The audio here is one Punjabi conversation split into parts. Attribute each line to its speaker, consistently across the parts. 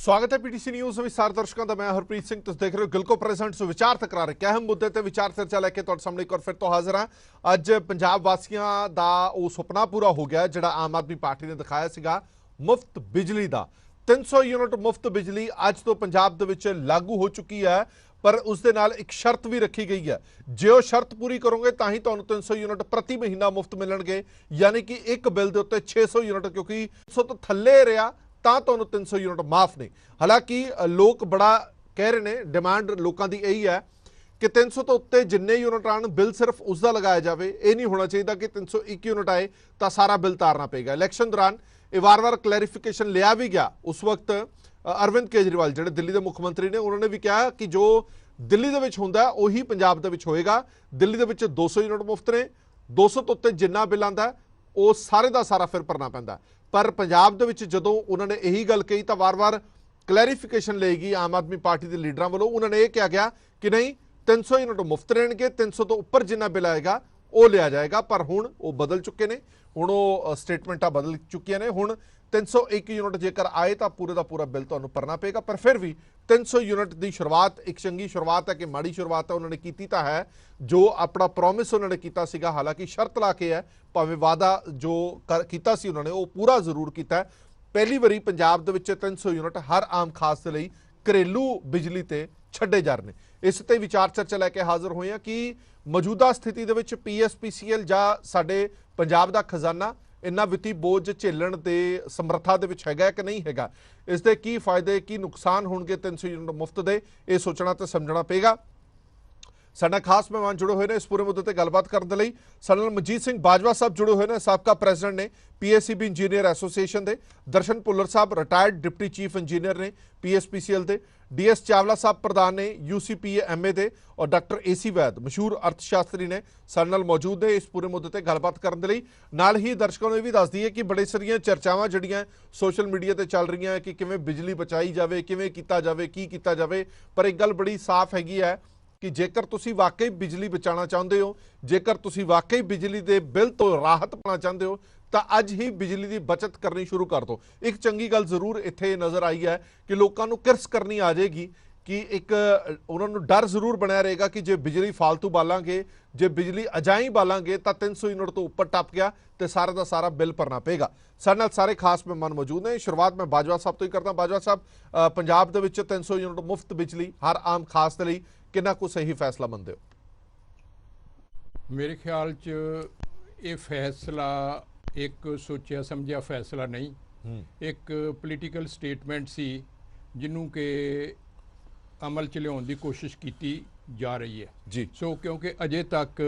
Speaker 1: स्वागत है पीटीसी न्यूज़ विस्तार दर्शकों का। मैं हरप्रीत सिंह, तुम देख रहे हो गिलको प्रेजेंट्स विचार तकरार। एक अहम मुद्दे ते विचार चर्चा लैके तुहाडे सामने एक बार फिर तो हाजिर हाँ। अज पंजाब वासियों का वो सुपना पूरा हो गया जिहड़ा आम आदमी पार्टी ने दिखाया सीगा मुफ्त बिजली का। 300 यूनिट मुफ्त बिजली अज तो पंजाब दे विच लागू हो चुकी है, पर उस दे नाल एक शर्त भी रखी गई है। जे शर्त पूरी करोगे तो ही तुहानूं 300 यूनिट प्रति महीना मुफ्त मिलणगे, यानी कि एक बिल के उत्ते 600 यूनिट, क्योंकि 300 तो थल्ले रहा ਤਾਂ ਤੁਹਾਨੂੰ 300 यूनिट माफ नहीं। हालांकि लोग बड़ा कह रहे हैं, डिमांड लोगों की यही है कि 300 तो उत्ते जिन्ने यूनिट आन बिल सिर्फ उसका लगाया जाए। ये नहीं होना चाहिए कि 301 यूनिट आए तो सारा बिल तारना पेगा। इलैक्शन दौरान ये वार वार क्लैरिफिकेशन लिया भी गया। उस वक्त अरविंद केजरीवाल जो दिल्ली के मुख्यमंत्री ने, उन्होंने भी कहा कि जो दिल्ली के होंदा उही पंजाब के होएगा। दिल्ली के 200 यूनिट मुफ्त ने, 200 तो उत्ते जिन्ना बिल आता वो सारे का सारा फिर भरना पैंदा। पर पंजाब दे विच जदों उन्होंने यही गल कही तो वार वार क्लैरिफिकेशन लेगी आम आदमी पार्टी के लीडर वालों। उन्होंने ये कहा गया कि नहीं, 300 यूनिट मुफ्त रहेंगे, 300 तो उपर जिन्ना बिल आएगा वो लिया जाएगा। पर हुण वो बदल चुके हैं, हुण वो स्टेटमेंटा बदल चुकी ने। हुण 301 यूनिट जेकर आए तो पूरे का पूरा बिल तुहानूं भरना पेगा। पर फिर भी 300 यूनिट की शुरुआत एक चंगी शुरुआत है कि माड़ी शुरुआत है, उन्होंने की तो है। जो अपना प्रॉमिस उन्होंने किया सीगा, हालांकि शर्त ला के है, भावें वादा जो किया सी उन्होंने वो पूरा जरूर किया है। पहली बारी पंजाब दे विच 300 यूनिट हर आम खास दे लई घरेलू बिजली ते छड्डे जा रहे हैं। इस ते विचार चर्चा लैके हाजिर हुए हैं कि मौजूदा स्थिति दे विच PSPCL जां साडे पंजाब दा खजाना इन्ना वित्ती बोझ झेलण दे समर्था दे विच हैगा कि नहीं हैगा, इस दे की फायदे की नुकसान होणगे 300 यूनिट मुफ्त दे, ये सोचना तो समझना पेगा। साडा खास मेहमान जुड़े हुए हैं इस पूरे मुद्दे ते गलबात करने के लिए। साडे नाल मनजीत सिंह बाजवा साहब जुड़े हुए हैं, साबका प्रेजिडेंट ने PSCB इंजीनियर एसोसीएशन के। दर्शन भुल्लर साहब रिटायर्ड डिप्टी चीफ इंजीनियर ने PSPCL के। DS चावला साहब प्रधान ने UCPA MA के। और डॉक्टर AC वैद मशहूर अर्थशास्त्री ने साडे नाल मौजूद ने इस पूरे मुद्दे ते गलबात करने के लिए। नाल ही दर्शकों ने भी दस दी है कि बड़े सारियां चर्चावां जिहड़ियां सोशल मीडिया ते चल रही हैं कि किवें बिजली बचाई जाए, किवें कीता जाए, की कीता जाए। पर एक गल बड़ी साफ हैगी है कि जेकर तुसी वाकई बिजली बचाना चाहते हो, जेकर तुसी वाकई बिजली के बिल तो राहत पाना चाहते हो, तो अज ही बिजली की बचत करनी शुरू कर दो। एक चंगी गल जरूर इत्थे नज़र आई है कि लोगों को किरस करनी आ जाएगी कि एक उन्होंने डर जरूर बनया रहेगा कि जे बिजली फालतू बालांगे, जे बिजली अजाई बालांगे तो 300 यूनिट तो उपर टप गया तो सारा का सारा बिल भरना पेगा। सारे नाल सारे खास मेहमान मौजूद हैं। शुरुआत मैं बाजवा साहब तो ही करता। बाजवा साहब, पंजाब दे विच 300 यूनिट मुफ्त बिजली हर आम खास दे लई कितना कुछ सही फैसला मनते हो?
Speaker 2: मेरे ख्याल च ये फैसला एक सोचा समझा फैसला नहीं, एक पोलीटिकल स्टेटमेंट सी जिन्हों के अमल च लियाउण दी कोशिश की जा रही है
Speaker 1: जी।
Speaker 2: सो क्योंकि अजे तक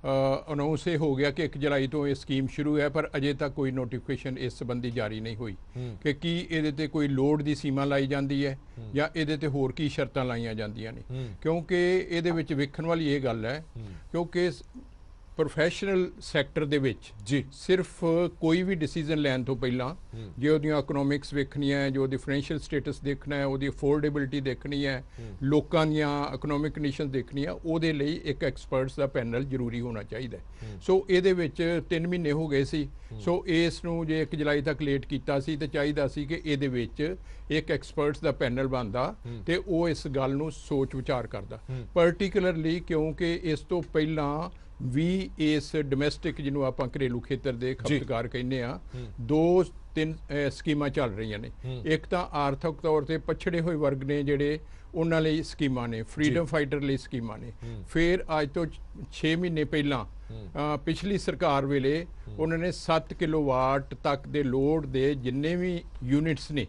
Speaker 2: अनाउंस हो गया कि 1 जुलाई तो ये स्कीम शुरू है, पर अजे तक कोई नोटिफिकेशन इस संबंधी जारी नहीं हुई कि की इहदे ते कोई लोड दी सीमा लाई जाती है या इहदे ते होर की शर्तां लाईयां जांदियां ने। क्योंकि इहदे विच वेखण वाली ये गल है, क्योंकि प्रोफैशनल सैक्टर दे विच
Speaker 1: जी
Speaker 2: सिर्फ कोई भी डिसीजन लैन तो पहला जे उहदियां इकोनॉमिक्स वेखनी है, जो उहदी फाइनैशियल स्टेटस देखना है, उहदी अफोर्डेबिलिटी देखनी है, लोकां दियां इकोनॉमिक कंडीशन देखनी है, उहदे लई एक एक्सपर्ट्स दा पैनल जरूरी होना चाहिए। सो इहदे विच 3 महीने हो गए सी। सो इस नूं जे 1 जुलाई तक लेट कीता सी ते चाहिदा सी कि इहदे विच एक एक्सपर्ट्स दा पैनल बनदा ते वो इस गल नूं सोच विचार करदा, पर्टिकुलरली क्योंकि इस तो पहला भी इस डोमैसटिक जिन्हों आप घरेलू खेतर के खपतकार कहने 2-3 स्कीमां चल रही ने। एक तो आर्थिक तौर पर पछड़े हुए वर्ग ने जिहड़े उन्हां लई स्कीमां ने, फ्रीडम फाइटर लई स्कीमां ने। फिर अज तो 6 महीने पहला पिछली सरकार वेले उन्होंने 7 किलोवाट तक दे लोड दे जिन्ने भी यूनिट्स ने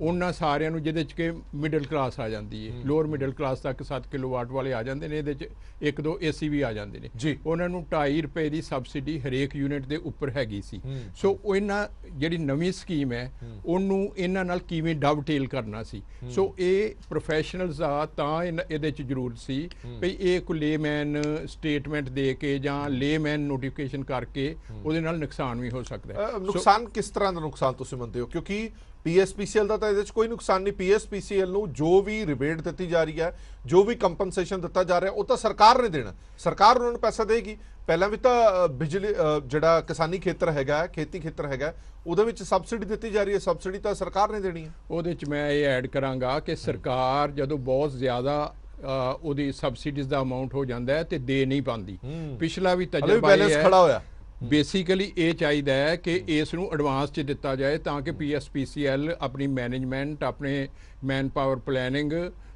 Speaker 2: उन्हां सारिਆਂ ਨੂੰ ਜਿਹਦੇ 'ਚ कि मिडल क्लास आ जाती है, लोअर मिडल क्लास तक 7 किलोवाट वाले आ जाते हैं, ये 1-2 AC भी आ जाते हैं जी। उन्होंने 2.5 रुपए की सबसिडी हरेक यूनिट के उपर हैगी सी। सो इन्हां जिहड़ी नवीं स्कीम है उन्होंने इन्हां नाल किवें डबटेल करना सी। सो ये प्रोफैशनल्स आ तां इहदे 'च जरूरत सी भई ये कोई लेमैन स्टेटमेंट दे के जां लेमैन नोटिफिकेशन करके उहदे नाल नुकसान भी हो सकता है।
Speaker 1: नुकसान किस तरह का नुकसान तुसीं मनदे हो? क्योंकि ਪੀਐਸਪੀਸੀਐਲ ਦਾ ਤਾਂ ਇਹਦੇ 'ਚ ਕੋਈ ਨੁਕਸਾਨ ਨਹੀਂ। ਪੀਐਸਪੀਸੀਐਲ ਨੂੰ ਜੋ ਵੀ ਰਿਬੇਟ ਦਿੱਤੀ ਜਾ ਰਹੀ ਹੈ, ਜੋ ਵੀ ਕੰਪਨਸੇਸ਼ਨ ਦਿੱਤਾ ਜਾ ਰਿਹਾ, ਉਹ ਤਾਂ ਸਰਕਾਰ ਨੇ ਦੇਣਾ, ਸਰਕਾਰ ਉਹਨਾਂ ਨੂੰ ਪੈਸਾ ਦੇਗੀ। ਪਹਿਲਾਂ ਵੀ ਤਾਂ ਬਿਜਲੀ ਜਿਹੜਾ ਕਿਸਾਨੀ ਖੇਤਰ ਹੈਗਾ, ਖੇਤੀ ਖੇਤਰ ਹੈਗਾ, ਉਹਦੇ ਵਿੱਚ ਸਬਸਿਡੀ ਦਿੱਤੀ ਜਾ ਰਹੀ ਹੈ, ਸਬਸਿਡੀ ਤਾਂ ਸਰਕਾਰ ਨੇ ਦੇਣੀ ਹੈ।
Speaker 2: ਉਹਦੇ 'ਚ ਮੈਂ ਇਹ ਐਡ ਕਰਾਂਗਾ ਕਿ ਸਰਕਾਰ ਜਦੋਂ ਬਹੁਤ ਜ਼ਿਆਦਾ ਉਹਦੀ ਸਬਸਿਡੀਜ਼ ਦਾ ਅਮਾਉਂਟ ਹੋ ਜਾਂਦਾ ਹੈ ਤੇ ਦੇ ਨਹੀਂ ਪਾਉਂਦੀ। ਪਿਛਲਾ ਵੀ ਤਜਰਬਾ ਇਹ
Speaker 1: ਖੜਾ ਹੋਇਆ।
Speaker 2: ਬੇਸਿਕਲੀ ਇਹ ਚਾਹੀਦਾ ਹੈ ਕਿ ਇਸ ਨੂੰ ਐਡਵਾਂਸ 'ਚ ਦਿੱਤਾ ਜਾਏ ਤਾਂ ਕਿ ਪੀਐਸਪੀਸੀਐਲ ਆਪਣੀ ਮੈਨੇਜਮੈਂਟ, ਆਪਣੇ ਮੈਨ ਪਾਵਰ ਪਲੈਨਿੰਗ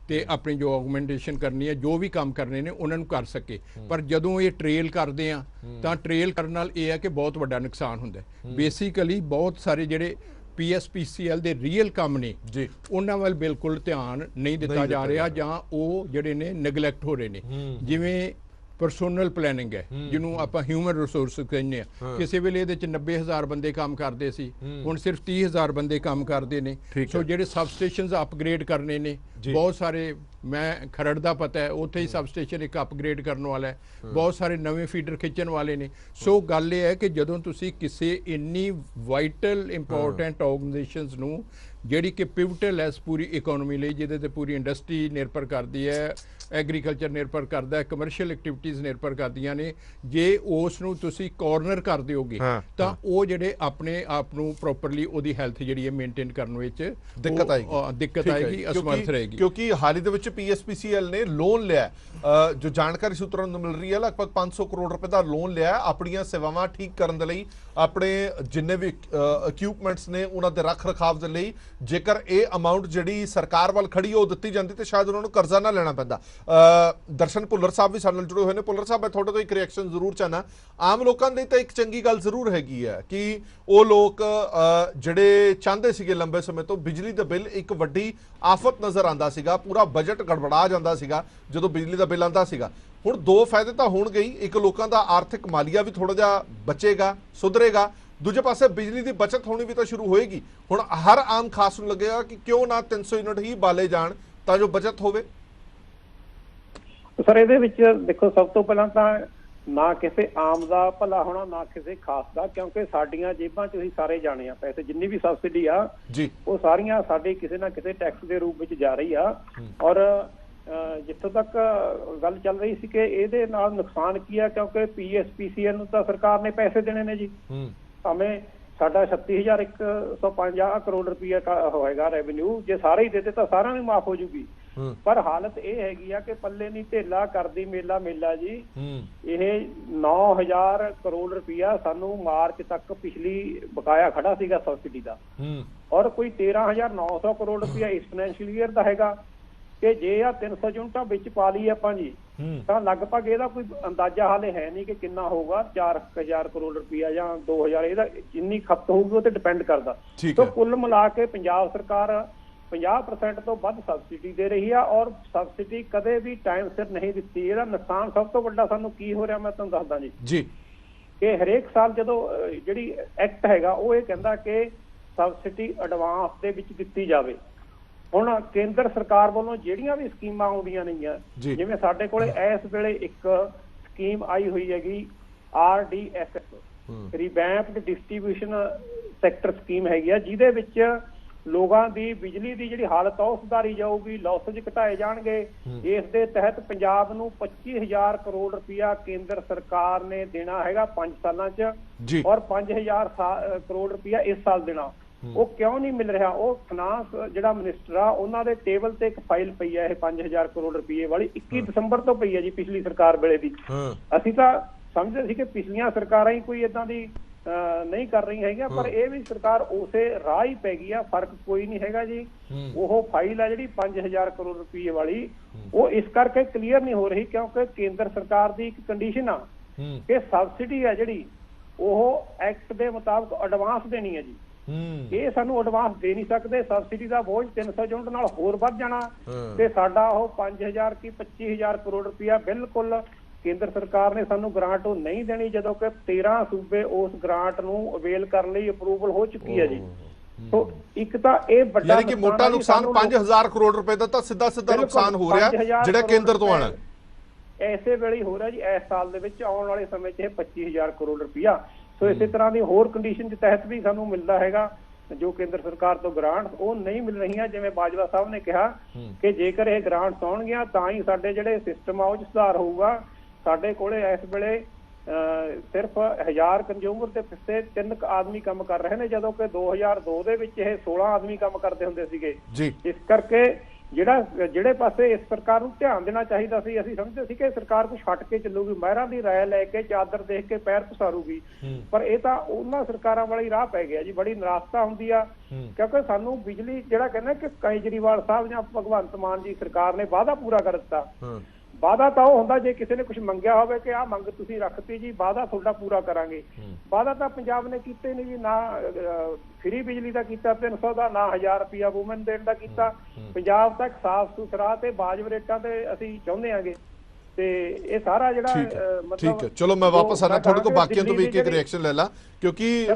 Speaker 2: ਤੇ ਆਪਣੀ ਜੋ ਆਗਮੈਂਟੇਸ਼ਨ ਕਰਨੀ ਹੈ, ਜੋ ਵੀ ਕੰਮ ਕਰਨੇ ਨੇ ਉਹਨਾਂ ਨੂੰ ਕਰ ਸਕੇ। ਪਰ ਜਦੋਂ ਇਹ ਟ੍ਰੇਲ ਕਰਦੇ ਆ ਤਾਂ ਟ੍ਰੇਲ ਕਰਨ ਨਾਲ ਇਹ ਹੈ ਕਿ ਬਹੁਤ ਵੱਡਾ ਨੁਕਸਾਨ ਹੁੰਦਾ ਹੈ। ਬੇਸਿਕਲੀ ਬਹੁਤ ਸਾਰੇ ਜਿਹੜੇ ਪੀਐਸਪੀਸੀਐਲ ਦੇ ਰੀਅਲ ਕੰਮ ਨੇ
Speaker 1: ਜੀ,
Speaker 2: ਉਹਨਾਂ ਵੱਲ ਬਿਲਕੁਲ ਧਿਆਨ ਨਹੀਂ ਦਿੱਤਾ ਜਾ ਰਿਹਾ, ਜਾਂ ਉਹ ਜਿਹੜੇ ਨੇ ਨੈਗਲੈਕਟ ਹੋ ਰਹੇ ਨੇ। ਜਿਵੇਂ ਪਰਸੋਨਲ ਪਲੈਨਿੰਗ ਹੈ, ਜਿਹਨੂੰ ਆਪਾਂ ਹਿਊਮਨ ਰਿਸੋਰਸ ਕਹਿੰਦੇ ਆ। ਕਿਸੇ ਵੇਲੇ ਇਹਦੇ ਚ 90,000 ਬੰਦੇ ਕੰਮ ਕਰਦੇ ਸੀ, ਹੁਣ ਸਿਰਫ 30,000 ਬੰਦੇ ਕੰਮ ਕਰਦੇ ਨੇ। ਸੋ ਜਿਹੜੇ ਸਬਸਟੇਸ਼ਨਸ ਅਪਗ੍ਰੇਡ ਕਰਨੇ ਨੇ, ਬਹੁਤ ਸਾਰੇ, ਮੈਂ ਖਰੜ ਦਾ ਪਤਾ ਹੈ, ਉੱਥੇ ਹੀ ਸਬਸਟੇਸ਼ਨ ਇੱਕ ਅਪਗ੍ਰੇਡ ਕਰਨ ਵਾਲਾ ਹੈ, ਬਹੁਤ ਸਾਰੇ ਨਵੇਂ ਫੀਡਰ ਖਿੱਚਣ ਵਾਲੇ ਨੇ। ਸੋ ਗੱਲ ਇਹ ਹੈ ਕਿ ਜਦੋਂ ਤੁਸੀਂ ਕਿਸੇ ਇੰਨੀ ਵਾਈਟਲ ਇੰਪੋਰਟੈਂਟ ਆਰਗੇਨਾਈਜੇਸ਼ਨਸ ਨੂੰ, ਜਿਹੜੀ ਕਿ ਪਿਵਟਲ ਹੈ ਪੂਰੀ ਇਕਨੋਮੀ ਲਈ, ਜਿਹਦੇ ਤੇ ਪੂਰੀ ਇੰਡਸਟਰੀ ਨਿਰਭਰ ਕਰਦੀ ਹੈ, ਐਗਰੀਕਲਚਰ ਨਿਰਭਰ ਕਰਦਾ ਹੈ, ਕਮਰਸ਼ੀਅਲ ਐਕਟੀਵਿਟੀਜ਼ ਨਿਰਭਰ ਕਰਦੀਆਂ ਨੇ, ਜੇ ਉਸ ਨੂੰ ਤੁਸੀਂ ਕਾਰਨਰ ਕਰ ਦਿਓਗੇ ਤਾਂ ਉਹ ਜਿਹੜੇ ਆਪਣੇ ਆਪ ਨੂੰ ਪ੍ਰੋਪਰਲੀ ਉਹਦੀ ਹੈਲਥ ਜਿਹੜੀ ਹੈ ਮੇਨਟੇਨ ਕਰਨ ਵਿੱਚ ਦਿੱਕਤ ਆਏਗੀ, ਅਸਮਰਥ ਰਹੇਗੀ।
Speaker 1: ਕਿਉਂਕਿ ਹਾਲ ਹੀ ਦੇ ਵਿੱਚ ਪੀਐਸਪੀਸੀਐਲ ਨੇ ਲੋਨ ਲਿਆ, ਜੋ ਜਾਣਕਾਰੀ ਸੂਤਰਾਂ ਨੂੰ ਮਿਲ ਰਹੀ ਹੈ, ਲਗਭਗ 500 ਕਰੋੜ ਰੁਪਏ ਦਾ ਲੋਨ ਲਿਆ ਆਪਣੀਆਂ ਸੇਵਾਵਾਂ ਠੀਕ ਕਰਨ ਦੇ ਲਈ, ਆਪਣੇ ਜਿੰਨੇ ਵੀ ਇਕਵਿਪਮੈਂਟਸ ਨੇ ਉਹਨਾਂ ਦੇ ਰੱਖ ਰਖਾਵ ਦੇ ਲਈ। ਜੇਕਰ ਇਹ ਅਮਾਉਂਟ ਜਿਹੜੀ ਸਰਕਾਰ ਵੱਲ ਖੜੀ ਉਹ ਦਿੱਤੀ ਜਾਂਦੀ ਤੇ ਸ਼ਾਇਦ ਉਹਨਾਂ ਨੂੰ ਕਰਜ਼ਾ ਨਾ ਲੈਣਾ ਪੈਂਦਾ। ਦਰਸ਼ਨ ਭੁੱਲਰ ਸਾਹਿਬ ਵੀ ਸਾਡੇ ਨਾਲ ਜੁੜੇ ਹੋਏ ਨੇ। ਭੁੱਲਰ ਸਾਹਿਬ, ਮੈਂ ਤੁਹਾਡੇ ਤੋਂ ਇੱਕ ਰਿਐਕਸ਼ਨ ਜ਼ਰੂਰ ਚਾਹਨਾ। ਆਮ ਲੋਕਾਂ ਲਈ ਤਾਂ ਇੱਕ ਚੰਗੀ ਗੱਲ ਜ਼ਰੂਰ ਹੈਗੀ ਹੈ ਕਿ ਉਹ ਲੋਕ ਜਿਹੜੇ ਚਾਹੁੰਦੇ ਸੀਗੇ ਲੰਬੇ ਸਮੇਂ ਤੋਂ, ਬਿਜਲੀ ਦਾ ਬਿੱਲ ਇੱਕ ਵੱਡੀ ਆਫਤ ਨਜ਼ਰ ਆਉਂਦਾ ਸੀਗਾ, ਪੂਰਾ ਬਜਟ ਗੜਬੜਾ ਜਾਂਦਾ ਸੀਗਾ ਜਦੋਂ ਬਿਜਲੀ ਦਾ ਬਿੱਲ ਆਉਂਦਾ ਸੀਗਾ। ਹੁਣ ਦੋ ਫਾਇਦੇ ਤਾਂ ਹੋਣਗੇ ਹੀ, ਇੱਕ ਲੋਕਾਂ ਦਾ ਆਰਥਿਕ ਮਾਲੀਆ ਵੀ ਥੋੜਾ ਜਿਹਾ ਬਚੇਗਾ, ਸੁਧਰੇਗਾ, ਦੂਜੇ ਪਾਸੇ ਬਿਜਲੀ ਦੀ ਬਚਤ ਹੋਣੀ ਵੀ ਤਾਂ ਸ਼ੁਰੂ ਹੋਏਗੀ। ਹੁਣ ਹਰ ਆਮ ਖਾਸ ਨੂੰ ਲੱਗੇਗਾ ਕਿ ਕਿਉਂ ਨਾ 300 ਯੂਨਿਟ ਹੀ ਬਾਲੇ ਜਾਣ ਤਾਂ ਜੋ ਬਚਤ ਹੋਵੇ।
Speaker 3: ਸਰ, ਇਹਦੇ ਵਿੱਚ ਦੇਖੋ, ਸਭ ਤੋਂ ਪਹਿਲਾਂ ਤਾਂ ਨਾ ਕਿਸੇ ਆਮ ਦਾ ਭਲਾ ਹੋਣਾ, ਨਾ ਕਿਸੇ ਖਾਸ ਦਾ, ਕਿਉਂਕਿ ਸਾਡੀਆਂ ਜੇਬਾਂ 'ਚ ਅਸੀਂ ਸਾਰੇ ਜਾਣੇ ਆ। ਪੈਸੇ ਜਿੰਨੀ ਵੀ ਸਬਸਿਡੀ ਆ ਜੀ, ਉਹ ਸਾਰੀਆਂ ਸਾਡੇ ਕਿਸੇ ਨਾ ਕਿਸੇ ਟੈਕਸ ਦੇ ਰੂਪ ਵਿੱਚ ਜਾ ਰਹੀ ਆ। ਔਰ ਜਿੱਥੋਂ ਤੱਕ ਗੱਲ ਚੱਲ ਰਹੀ ਸੀ ਕਿ ਇਹਦੇ ਨਾਲ ਨੁਕਸਾਨ ਕੀ ਆ, ਕਿਉਂਕਿ ਪੀਐਸਪੀਸੀਐਲ ਨੂੰ ਤਾਂ ਸਰਕਾਰ ਨੇ ਪੈਸੇ ਦੇਣੇ ਨੇ ਜੀ। ਭਾਵੇਂ ਸਾਡਾ 36,150 ਕਰੋੜ ਰੁਪਇਆ ਹੋਏਗਾ ਰੈਵਨਿਊ, ਜੇ ਸਾਰੇ ਹੀ ਦੇਤੇ ਤਾਂ ਸਾਰਿਆਂ ਨੂੰ ਮਾਫ ਹੋ ਜੂਗੀ। ਪਰ ਹਾਲਤ ਇਹ ਹੈਗੀ ਆ ਕਿ ਪੱਲੇ ਨਹੀਂ ਢੇਲਾ ਕਰਦੀ ਮੇਲਾ ਜੀ। ਇਹ 9,000 ਕਰੋੜ ਰੁਪਇਆ ਸਾਨੂੰ ਮਾਰਚ ਤੱਕ ਪਿਛਲੀ ਬਕਾਇਆ ਖੜਾ ਸੀਗਾ ਸਬਸਿਡੀ ਦਾ, ਔਰ ਕੋਈ 13,900 ਕਰੋੜ ਰੁਪਇਆ ਇਸ ਫਾਈਨੈਂਸ਼ੀਅਲ ਈਅਰ ਦਾ ਹੈਗਾ। ਕਿ ਜੇ ਆ 300 ਯੂਨਿਟਾਂ ਵਿੱਚ ਪਾ ਲਈ ਆਪਾਂ ਜੀ, ਤਾਂ ਲਗਭਗ ਇਹਦਾ ਕੋਈ ਅੰਦਾਜ਼ਾ ਹਾਲੇ ਹੈ ਨਹੀਂ ਕਿ ਕਿੰਨਾ ਹੋਊਗਾ, 4,000 ਕਰੋੜ ਰੁਪਇਆ ਜਾਂ 2,000, ਇਹਦਾ ਜਿੰਨੀ ਖਪਤ ਹੋਊਗੀ ਉਹ ਤੇ ਡਿਪੈਂਡ ਕਰਦਾ। ਤਾਂ ਕੁੱਲ ਮਿਲਾ ਕੇ ਪੰਜਾਬ ਸਰਕਾਰ 50% ਤੋਂ ਵੱਧ ਸਬਸਿਡੀ ਦੇ ਰਹੀ ਆ, ਔਰ ਸਬਸਿਡੀ ਕਦੇ ਵੀ ਟਾਈਮ ਸਿਰ ਨਹੀਂ ਦਿੱਤੀ। ਇਹਦਾ ਨੁਕਸਾਨ ਸਭ ਤੋਂ ਵੱਡਾ ਸਾਨੂੰ ਕੀ ਹੋ ਰਿਹਾ, ਮੈਂ ਤੁਹਾਨੂੰ ਦੱਸਦਾ ਜੀ। ਕਿ ਹਰੇਕ ਸਾਲ ਜਦੋਂ ਜਿਹੜੀ ਐਕਟ ਹੈਗਾ ਉਹ ਇਹ ਕਹਿੰਦਾ ਕਿ ਸਬਸਿਡੀ ਐਡਵਾਂਸ ਦੇ ਵਿੱਚ ਦਿੱਤੀ ਜਾਵੇ। ਹੁਣ ਕੇਂਦਰ ਸਰਕਾਰ ਵੱਲੋਂ ਜਿਹੜੀਆਂ ਵੀ ਸਕੀਮਾਂ ਆਉਂਦੀਆਂ ਨੇਗੀਆਂ, ਜਿਵੇਂ ਸਾਡੇ ਕੋਲੇ ਇਸ ਵੇਲੇ ਇੱਕ ਸਕੀਮ ਆਈ ਹੋਈ ਹੈਗੀ RDSS, ਰਿਵੈਂਪਡ ਡਿਸਟ੍ਰੀਬਿਊਸ਼ਨ ਸੈਕਟਰ ਸਕੀਮ ਹੈਗੀ ਆ, ਜਿਹਦੇ ਵਿੱਚ ਲੋਕਾਂ ਦੀ ਬਿਜਲੀ ਦੀ ਜਿਹੜੀ ਹਾਲਤ ਆ ਉਹ ਸੁਧਾਰੀ ਜਾਊਗੀ, ਲਾਸੇਜ ਘਟਾਏ ਜਾਣਗੇ। ਇਸ ਦੇ ਤਹਿਤ ਪੰਜਾਬ ਨੂੰ 25,000 ਕਰੋੜ ਰੁਪਇਆ ਕੇਂਦਰ ਸਰਕਾਰ ਨੇ ਦੇਣਾ ਹੈਗਾ 5 ਸਾਲਾਂ 'ਚ, ਔਰ 5,000 ਕਰੋੜ ਰੁਪਇਆ ਇਸ ਸਾਲ ਦੇਣਾ। ਉਹ ਕਿਉਂ ਨਹੀਂ ਮਿਲ ਰਿਹਾ? ਉਹ ਫਾਈਨਾਂਸ ਜਿਹੜਾ ਮਿਨਿਸਟਰ ਆ, ਉਹਨਾਂ ਦੇ ਟੇਬਲ ਤੇ ਇੱਕ ਫਾਈਲ ਪਈ ਹੈ ਇਹ 5,000 ਕਰੋੜ ਰੁਪਏ ਵਾਲੀ, 21 ਦਸੰਬਰ ਤੋਂ ਪਈ ਹੈ ਜੀ, ਪਿਛਲੀ ਸਰਕਾਰ ਵੇਲੇ ਦੀ। ਅਸੀਂ ਤਾਂ ਸਮਝਦੇ ਸੀ ਕਿ ਪਿਛਲੀਆਂ ਸਰਕਾਰਾਂ ਹੀ ਕੋਈ ਏਦਾਂ ਦੀ ਨਹੀਂ ਕਰ ਰਹੀ ਹੈਗੀਆਂ, ਪਰ ਇਹ ਵੀ ਸਰਕਾਰ ਉਸੇ ਰਾਹ ਹੀ ਪੈ ਗਈ ਆ। ਫਰਕ ਕੋਈ ਨਹੀਂ ਹੈਗਾ ਜੀ। ਉਹ ਫਾਈਲ ਆ ਜਿਹੜੀ 5,000 ਕਰੋੜ ਰੁਪਏ ਵਾਲੀ, ਉਹ ਇਸ ਕਰਕੇ ਕਲੀਅਰ ਨਹੀਂ ਹੋ ਰਹੀ ਕਿਉਂਕਿ ਕੇਂਦਰ ਸਰਕਾਰ ਦੀ ਇੱਕ ਕੰਡੀਸ਼ਨ ਆ ਕਿ ਸਬਸਿਡੀ ਆ ਜਿਹੜੀ ਉਹ ਐਕਟ ਦੇ ਮੁਤਾਬਕ ਐਡਵਾਂਸ ਦੇਣੀ ਹੈ ਜੀ। ਇਹ ਸਾਨੂੰ ਐਡਵਾਂਸ ਦੇ ਨਹੀਂ ਸਕਦੇ। ਸਬਸਿਡੀ ਦਾ ਬੋਝ 300 ਯੂਨਿਟ ਨਾਲ ਹੋਰ ਵੱਧ ਜਾਣਾ ਤੇ ਸਾਡਾ ਉਹ 5,000 ਕੀ 25,000 ਕਰੋੜ ਰੁਪਇਆ ਬਿਲਕੁਲ ਕੇਂਦਰ ਸਰਕਾਰ ਨੇ ਸਾਨੂੰ ਗ੍ਰਾਂਟ ਉਹ ਨਹੀਂ ਦੇਣੀ, ਜਦੋਂ ਕਿ 13 ਸੂਬੇ ਉਸ ਗ੍ਰਾਂਟ ਨੂੰ ਅਵੇਲ ਕਰਨ ਲਈ ਅਪਰੂਵਲ ਹੋ ਚੁੱਕੀ ਹੈ ਜੀ। ਸੋ ਇੱਕ ਤਾਂ ਇਹ ਵੱਡਾ,
Speaker 1: ਯਾਨੀ ਕਿ ਮੋਟਾ ਨੁਕਸਾਨ 5,000 ਕਰੋੜ ਰੁਪਏ ਦਾ ਤਾਂ ਸਿੱਧਾ ਨੁਕਸਾਨ ਹੋ ਰਿਹਾ ਜਿਹੜਾ ਕੇਂਦਰ ਤੋਂ ਆਣਾ
Speaker 3: ਐਸੇ ਵੇਲੇ ਹੋ ਰਿਹਾ ਜੀ। ਇਸ ਸਾਲ ਦੇ ਵਿੱਚ ਆਉਣ ਵਾਲੇ ਸਮੇਂ 'ਚ ਇਹ 25,000 ਕਰੋੜ ਰੁਪਇਆ। ਸੋ ਇਸੇ ਤਰ੍ਹਾਂ ਦੀ ਹੋਰ ਕੰਡੀਸ਼ਨ ਦੇ ਤਹਿਤ ਵੀ ਸਾਨੂੰ ਮਿਲਦਾ ਹੈਗਾ ਜੋ ਕੇਂਦਰ ਸਰਕਾਰ ਤੋਂ ਗ੍ਰਾਂਟ ਉਹ ਨਹੀਂ ਮਿਲ ਰਹੀਆਂ। ਜਿਵੇਂ ਬਾਜਵਾ ਸਾਹਿਬ ਨੇ ਕਿਹਾ ਕਿ ਜੇਕਰ ਇਹ ਗ੍ਰਾਂਟਸ ਆਉਣਗੀਆਂ ਤਾਂ ਹੀ ਸਾਡੇ ਜਿਹੜੇ ਸਿਸਟਮ ਆ ਉਹ 'ਚ ਸੁਧਾਰ ਹੋਊਗਾ। ਸਾਡੇ ਕੋਲੇ ਇਸ ਵੇਲੇ ਸਿਰਫ 1000 ਕੰਜ਼ਿਊਮਰ ਦੇ ਪਿੱਛੇ 3 ਆਦਮੀ ਕੰਮ ਕਰ ਰਹੇ ਨੇ, ਜਦੋਂ ਕਿ 2002 ਦੇ ਵਿੱਚ ਇਹ 16 ਆਦਮੀ ਕੰਮ ਕਰਦੇ ਹੁੰਦੇ ਸੀਗੇ। ਇਸ ਕਰਕੇ ਜਿਹੜੇ ਪਾਸੇ ਇਸ ਸਰਕਾਰ ਨੂੰ ਧਿਆਨ ਦੇਣਾ ਚਾਹੀਦਾ ਸੀ, ਅਸੀਂ ਸਮਝਦੇ ਸੀ ਕਿ ਸਰਕਾਰ ਕੁਝ ਹਟ ਕੇ ਚੱਲੂਗੀ, ਮਹਿਰਾਂ ਦੀ ਰਾਏ ਲੈ ਕੇ ਚਾਦਰ ਦੇਖ ਕੇ ਪੈਰ ਪਸਾਰੂਗੀ, ਪਰ ਇਹ ਤਾਂ ਉਹਨਾਂ ਸਰਕਾਰਾਂ ਵਾਲੀ ਰਾਹ ਪੈ ਗਿਆ ਜੀ। ਬੜੀ ਨਿਰਾਸ਼ਤਾ ਹੁੰਦੀ ਆ, ਕਿਉਂਕਿ ਸਾਨੂੰ ਬਿਜਲੀ ਜਿਹੜਾ ਕਹਿੰਦੇ ਕਿ ਕੇਜਰੀਵਾਲ ਸਾਹਿਬ ਜਾਂ ਭਗਵੰਤ ਮਾਨ ਜੀ ਸਰਕਾਰ ਨੇ ਵਾਅਦਾ ਪੂਰਾ ਕਰ ਦਿੱਤਾ। ਵਾਅਦਾ ਤਾਂ ਉਹ ਹੁੰਦਾ ਜੇ ਕਿਸੇ ਨੇ ਕੁਝ ਮੰਗਿਆ ਹੋਵੇ ਕਿ ਆਹ ਮੰਗ ਤੁਸੀਂ ਰੱਖਤੀ ਜੀ, ਵਾਅਦਾ ਤੁਹਾਡਾ ਪੂਰਾ ਕਰਾਂਗੇ। ਵਾਅਦਾ ਤਾਂ ਪੰਜਾਬ ਨੇ ਕੀਤੇ ਨਹੀਂ ਜੀ, ਨਾ ਫ੍ਰੀ ਬਿਜਲੀ ਦਾ ਕੀਤਾ 300 ਦਾ, ਨਾ 1000 ਰੁਪਇਆ ਵੂਮਨ ਦੇਣ ਦਾ ਕੀਤਾ। ਪੰਜਾਬ ਤੱਕ ਸਾਫ਼ ਸੁਥਰਾ ਤੇ ਵਾਜਬ ਰੇਟਾਂ ਤੇ ਅਸੀਂ ਚਾਹੁੰਦੇ ਆਂਗੇ। ਤੇ ਇਹ ਸਾਰਾ ਜਿਹੜਾ
Speaker 1: ਠੀਕ ਹੈ, ਚਲੋ ਮੈਂ ਵਾਪਸ ਆਣਾ ਤੁਹਾਡੇ ਤੋਂ, ਬਾਕੀਆਂ ਤੋਂ ਵੀ ਇੱਕ ਰਿਐਕਸ਼ਨ ਲੈ ਲਾ, ਕਿਉਂਕਿ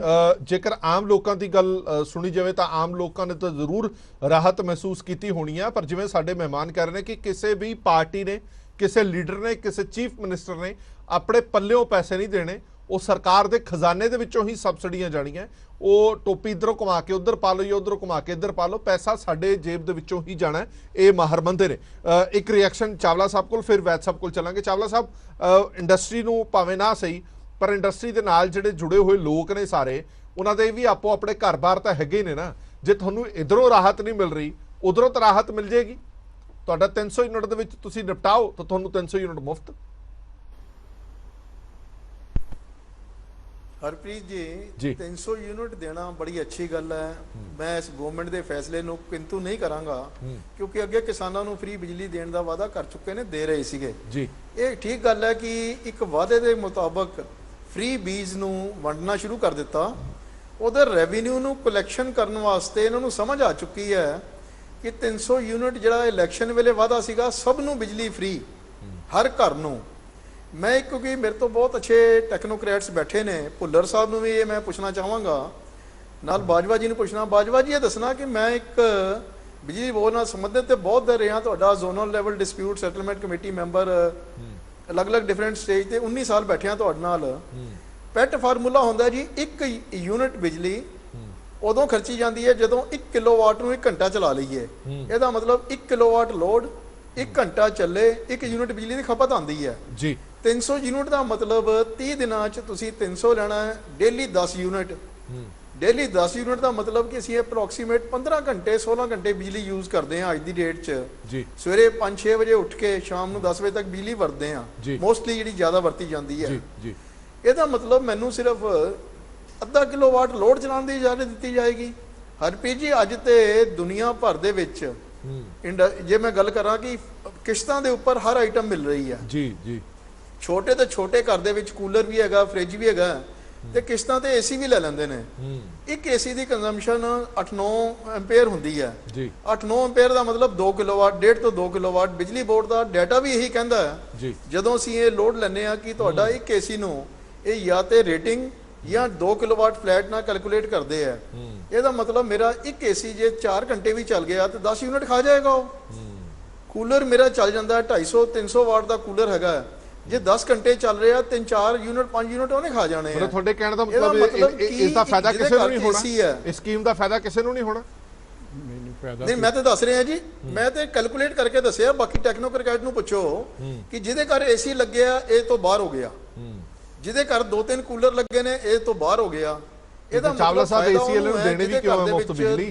Speaker 1: ਜੇਕਰ ਆਮ ਲੋਕਾਂ ਦੀ ਗੱਲ ਸੁਣੀ ਜਾਵੇ ਤਾਂ ਆਮ ਲੋਕਾਂ ਨੇ ਤਾਂ ਜ਼ਰੂਰ ਰਾਹਤ ਮਹਿਸੂਸ ਕੀਤੀ ਹੋਣੀ ਆ, ਪਰ ਜਿਵੇਂ ਸਾਡੇ ਮਹਿਮਾਨ ਕਹਿ ਰਹੇ ਨੇ ਕਿ ਕਿਸੇ ਵੀ ਪਾਰਟੀ ਨੇ, ਕਿਸੇ ਲੀਡਰ ਨੇ, ਕਿਸੇ ਚੀਫ ਮਿਨਿਸਟਰ ਨੇ ਆਪਣੇ ਪੱਲਿਓਂ ਪੈਸੇ ਨਹੀਂ ਦੇਣੇ, ਉਹ ਸਰਕਾਰ ਦੇ ਖਜ਼ਾਨੇ ਦੇ ਵਿੱਚੋਂ ਹੀ ਸਬਸਿਡੀਆਂ ਜਾਣੀਆਂ। ਉਹ ਟੋਪੀ ਇੱਧਰੋਂ ਘੁਮਾ ਕੇ ਉੱਧਰ ਪਾ ਲਓ ਜਾਂ ਉੱਧਰੋਂ ਘੁਮਾ ਕੇ ਇੱਧਰ ਪਾ ਲਓ, ਪੈਸਾ ਸਾਡੇ ਜੇਬ ਦੇ ਵਿੱਚੋਂ ਹੀ ਜਾਣਾ, ਇਹ ਮਾਹਰ ਬੰਦੇ ਨੇ। ਇੱਕ ਰਿਐਕਸ਼ਨ ਚਾਵਲਾ ਸਾਹਿਬ ਕੋਲ, ਫਿਰ ਵੈਦ ਸਾਹਿਬ ਕੋਲ ਚੱਲਾਂਗੇ। ਚਾਵਲਾ ਸਾਹਿਬ, ਇੰਡਸਟਰੀ ਨੂੰ ਭਾਵੇਂ ਨਾ ਸਹੀ, ਪਰ ਇੰਡਸਟਰੀ ਦੇ ਨਾਲ ਜਿਹੜੇ ਜੁੜੇ ਹੋਏ ਲੋਕ ਨੇ ਸਾਰੇ, ਉਹਨਾਂ ਦੇ ਵੀ ਆਪੋ ਆਪਣੇ ਘਰ-ਬਾਰ ਤਾਂ ਹੈਗੇ ਨੇ ਨਾ। ਜੇ ਤੁਹਾਨੂੰ ਇੱਧਰੋਂ ਰਾਹਤ ਨਹੀਂ ਮਿਲ ਰਹੀ, ਉੱਧਰੋਂ ਤਾਂ ਰਾਹਤ ਮਿਲ ਜਾਏਗੀ। ਤੁਹਾਡਾ 300 ਯੂਨਿਟ ਦੇ ਵਿੱਚ ਤੁਸੀਂ ਨਿਪਟਾਓ ਤਾਂ ਤੁਹਾਨੂੰ 300 ਯੂਨਿਟ ਮੁਫਤ।
Speaker 4: ਹਰਪ੍ਰੀਤ ਜੀ 300 ਯੂਨਿਟ ਦੇਣਾ ਬੜੀ ਅੱਛੀ ਗੱਲ ਹੈ। ਮੈਂ ਇਸ ਗਵਰਨਮੈਂਟ ਦੇ ਫੈਸਲੇ ਨੂੰ ਕਿੰਤੂ ਨਹੀਂ ਕਰਾਂਗਾ, ਕਿਉਂਕਿ ਅੱਗੇ ਕਿਸਾਨਾਂ ਨੂੰ ਫ੍ਰੀ ਬਿਜਲੀ ਦੇਣ ਦਾ ਵਾਅਦਾ ਕਰ ਚੁੱਕੇ ਨੇ, ਦੇ ਰਹੇ ਸੀਗੇ ਜੀ। ਇਹ ਠੀਕ ਗੱਲ ਹੈ ਕਿ ਇੱਕ ਵਾਅਦੇ ਦੇ ਮੁਤਾਬਕ ਫ੍ਰੀ ਬੀਜ ਨੂੰ ਵੰਡਣਾ ਸ਼ੁਰੂ ਕਰ ਦਿੱਤਾ। ਉਧਰ ਰੈਵਨਿਊ ਨੂੰ ਕਲੈਕਸ਼ਨ ਕਰਨ ਵਾਸਤੇ ਇਹਨਾਂ ਨੂੰ ਸਮਝ ਆ ਚੁੱਕੀ ਹੈ ਕਿ 300 ਯੂਨਿਟ ਜਿਹੜਾ ਇਲੈਕਸ਼ਨ ਵੇਲੇ ਵਾਅਦਾ ਸੀਗਾ, ਸਭ ਨੂੰ ਬਿਜਲੀ ਫ੍ਰੀ, ਹਰ ਘਰ ਨੂੰ। ਮੈਂ ਕਿਉਂਕਿ ਮੇਰੇ ਤੋਂ ਬਹੁਤ ਅੱਛੇ ਟੈਕਨੋਕ੍ਰੈਟਸ ਬੈਠੇ ਨੇ, ਭੁੱਲਰ ਸਾਹਿਬ ਨੂੰ ਵੀ ਇਹ ਮੈਂ ਪੁੱਛਣਾ ਚਾਹਾਂਗਾ, ਨਾਲ ਬਾਜਵਾ ਜੀ ਨੂੰ ਪੁੱਛਣਾ। ਬਾਜਵਾ ਜੀ ਇਹ ਦੱਸਣਾ ਕਿ ਮੈਂ ਇੱਕ ਬਿਜਲੀ ਬੋਰਡ ਨਾਲ ਸੰਬੰਧਿਤ ਤੇ ਬਹੁਤ ਦੇਰ ਰਿਹਾ, ਤੁਹਾਡਾ zonal level dispute settlement committee member, ਅਲੱਗ-ਅਲੱਗ ਡਿਫਰੈਂਟ ਸਟੇਜ ਤੇ 19 ਸਾਲ ਬੈਠਿਆ ਤੁਹਾਡੇ ਨਾਲ। ਪੈਟ ਫਾਰਮੂਲਾ ਹੁੰਦਾ ਜੀ, 1 ਯੂਨਿਟ ਬਿਜਲੀ ਉਦੋਂ ਖਰਚੀ ਜਾਂਦੀ ਹੈ ਜਦੋਂ 1 ਕਿਲੋਵਾਟ ਨੂੰ 1 ਘੰਟਾ ਚਲਾ ਲਈਏ। ਇਹਦਾ ਮਤਲਬ 1 ਕਿਲੋਵਾਟ ਲੋਡ 1 ਘੰਟਾ ਚੱਲੇ, 1 ਯੂਨਿਟ ਬਿਜਲੀ ਦੀ ਖਪਤ ਆਉਂਦੀ ਹੈ ਜੀ। 300 ਯੂਨਿਟ ਦਾ ਮਤਲਬ 30 ਦਿਨਾਂ 'ਚ ਤੁਸੀਂ 300 ਲੈਣਾ ਹੈ, ਡੇਲੀ 10 ਯੂਨਿਟ। ਡੇਲੀ 10 ਯੂਨਿਟ ਦਾ ਮਤਲਬ ਕਿ ਅਸੀਂ ਅਪਰੋਕਸੀਮੇਟ 15 ਘੰਟੇ 16 ਘੰਟੇ ਬਿਜਲੀ ਯੂਜ਼ ਕਰਦੇ ਹਾਂ ਅੱਜ ਦੀ ਡੇਟ 'ਚ ਜੀ। ਸਵੇਰੇ 5-6 ਵਜੇ ਉੱਠ ਕੇ ਸ਼ਾਮ ਨੂੰ 10 ਵਜੇ ਤੱਕ ਬਿਜਲੀ ਵਰਤਦੇ ਹਾਂ, ਮੋਸਟਲੀ ਜਿਹੜੀ ਜ਼ਿਆਦਾ ਵਰਤੀ ਜਾਂਦੀ ਹੈ ਜੀ। ਇਹਦਾ ਮਤਲਬ ਮੈਨੂੰ ਸਿਰਫ ਅੱਧਾ ਕਿਲੋਵਾਟ ਲੋਡ ਚਲਾਉਣ ਦੀ ਇਜਾਜ਼ਤ ਦਿੱਤੀ ਜਾਏਗੀ। ਹਰਪ੍ਰੀਤ ਜੀ, ਅੱਜ ਤੇ ਦੁਨੀਆ ਭਰ ਦੇ ਵਿੱਚ ਜੇ ਮੈਂ ਗੱਲ ਕਰਾਂ ਕਿ ਕਿਸ਼ਤਾਂ ਦੇ ਉੱਪਰ ਹਰ ਆਈਟਮ ਮਿਲ ਰਹੀ ਹੈ ਜੀ ਜੀ। ਛੋਟੇ ਤੋਂ ਛੋਟੇ ਘਰ ਦੇ ਵਿੱਚ ਕੂਲਰ ਵੀ ਹੈਗਾ, ਫ੍ਰਿਜ ਵੀ ਹੈਗਾ, ਤੇ ਕਿਸ਼ਤਾਂ ਤੇ ਏਸੀ ਵੀ ਲੈ ਲੈਂਦੇ ਨੇ। ਇੱਕ ਏਸੀ ਦੀ ਕੰਜ਼ੰਪਸ਼ਨ 8-9 ਐਂਪੀਅਰ ਹੁੰਦੀ ਹੈ ਜੀ। 8-9 ਐਂਪੀਅਰ ਦਾ ਮਤਲਬ 2 ਕਿਲੋਵਾਟ, 1.5 ਤੋਂ 2 ਕਿਲੋਵਾਟ। ਬਿਜਲੀ ਬੋਰਡ ਦਾ ਡਾਟਾ ਵੀ ਇਹੀ ਕਹਿੰਦਾ ਹੈ ਜੀ। ਜਦੋਂ ਅਸੀਂ ਇਹ ਲੋਡ ਲੈਂਦੇ ਆ ਕਿ ਤੁਹਾਡਾ ਇੱਕ ਏਸੀ ਨੂੰ ਇਹ ਜਾਂ ਤੇ ਰੇਟਿੰਗ ਜਾਂ 2 ਕਿਲੋਵਾਟ ਫਲੈਟ ਨਾਲ ਕੈਲਕੂਲੇਟ ਕਰਦੇ ਆ। ਇਹਦਾ ਮਤਲਬ ਮੇਰਾ ਇੱਕ ਏਸੀ ਜੇ 4 ਘੰਟੇ ਵੀ ਚੱਲ ਗਿਆ ਤੇ 10 ਯੂਨਿਟ ਖਾ ਜਾਏਗਾ ਉਹ। ਕੂਲਰ ਮੇਰਾ ਚੱਲ ਜਾਂਦਾ 250-300 ਵਾਟ ਦਾ ਕੂਲਰ ਹੈਗਾ, ਜੇ 10 ਘੰਟੇ ਚੱਲ ਰਿਹਾ 3-4 ਯੂਨਿਟ 5 ਯੂਨਿਟ ਉਹਨੇ ਖਾ ਜਾਣੇ ਆ।
Speaker 1: ਤੁਹਾਡੇ ਕਹਿਣ ਦਾ ਮਤਲਬ ਇਸ ਦਾ ਫਾਇਦਾ ਕਿਸੇ ਨੂੰ ਨਹੀਂ ਹੋਣਾ, ਇਸ ਸਕੀਮ ਦਾ ਫਾਇਦਾ ਕਿਸੇ ਨੂੰ ਨਹੀਂ ਹੋਣਾ।
Speaker 4: ਨਹੀਂ, ਮੈਂ ਤਾਂ ਦੱਸ ਰਿਹਾ ਜੀ, ਮੈਂ ਤੇ ਕੈਲਕੂਲੇਟ ਕਰਕੇ ਦੱਸਿਆ। ਬਾਕੀ ਟੈਕਨੋਕ੍ਰੈਟ ਨੂੰ ਪੁੱਛੋ ਕਿ ਜਿਹਦੇ ਘਰ ਏਸੀ ਲੱਗਿਆ ਇਹ ਤੋਂ ਬਾਹਰ ਹੋ ਗਿਆ, ਜਿਹਦੇ ਘਰ 2-3 ਕੂਲਰ ਲੱਗੇ ਨੇ ਇਹ ਤੋਂ ਬਾਹਰ ਹੋ ਗਿਆ। ਇਹਦਾ
Speaker 1: ਚਾਵਲਾ ਸਾਹਿਬ ਏਸੀ ਵਾਲੇ ਨੂੰ ਦੇਣੀ ਵੀ ਕਿਉਂ ਹੈ ਮੁਫਤ ਬਿਜਲੀ?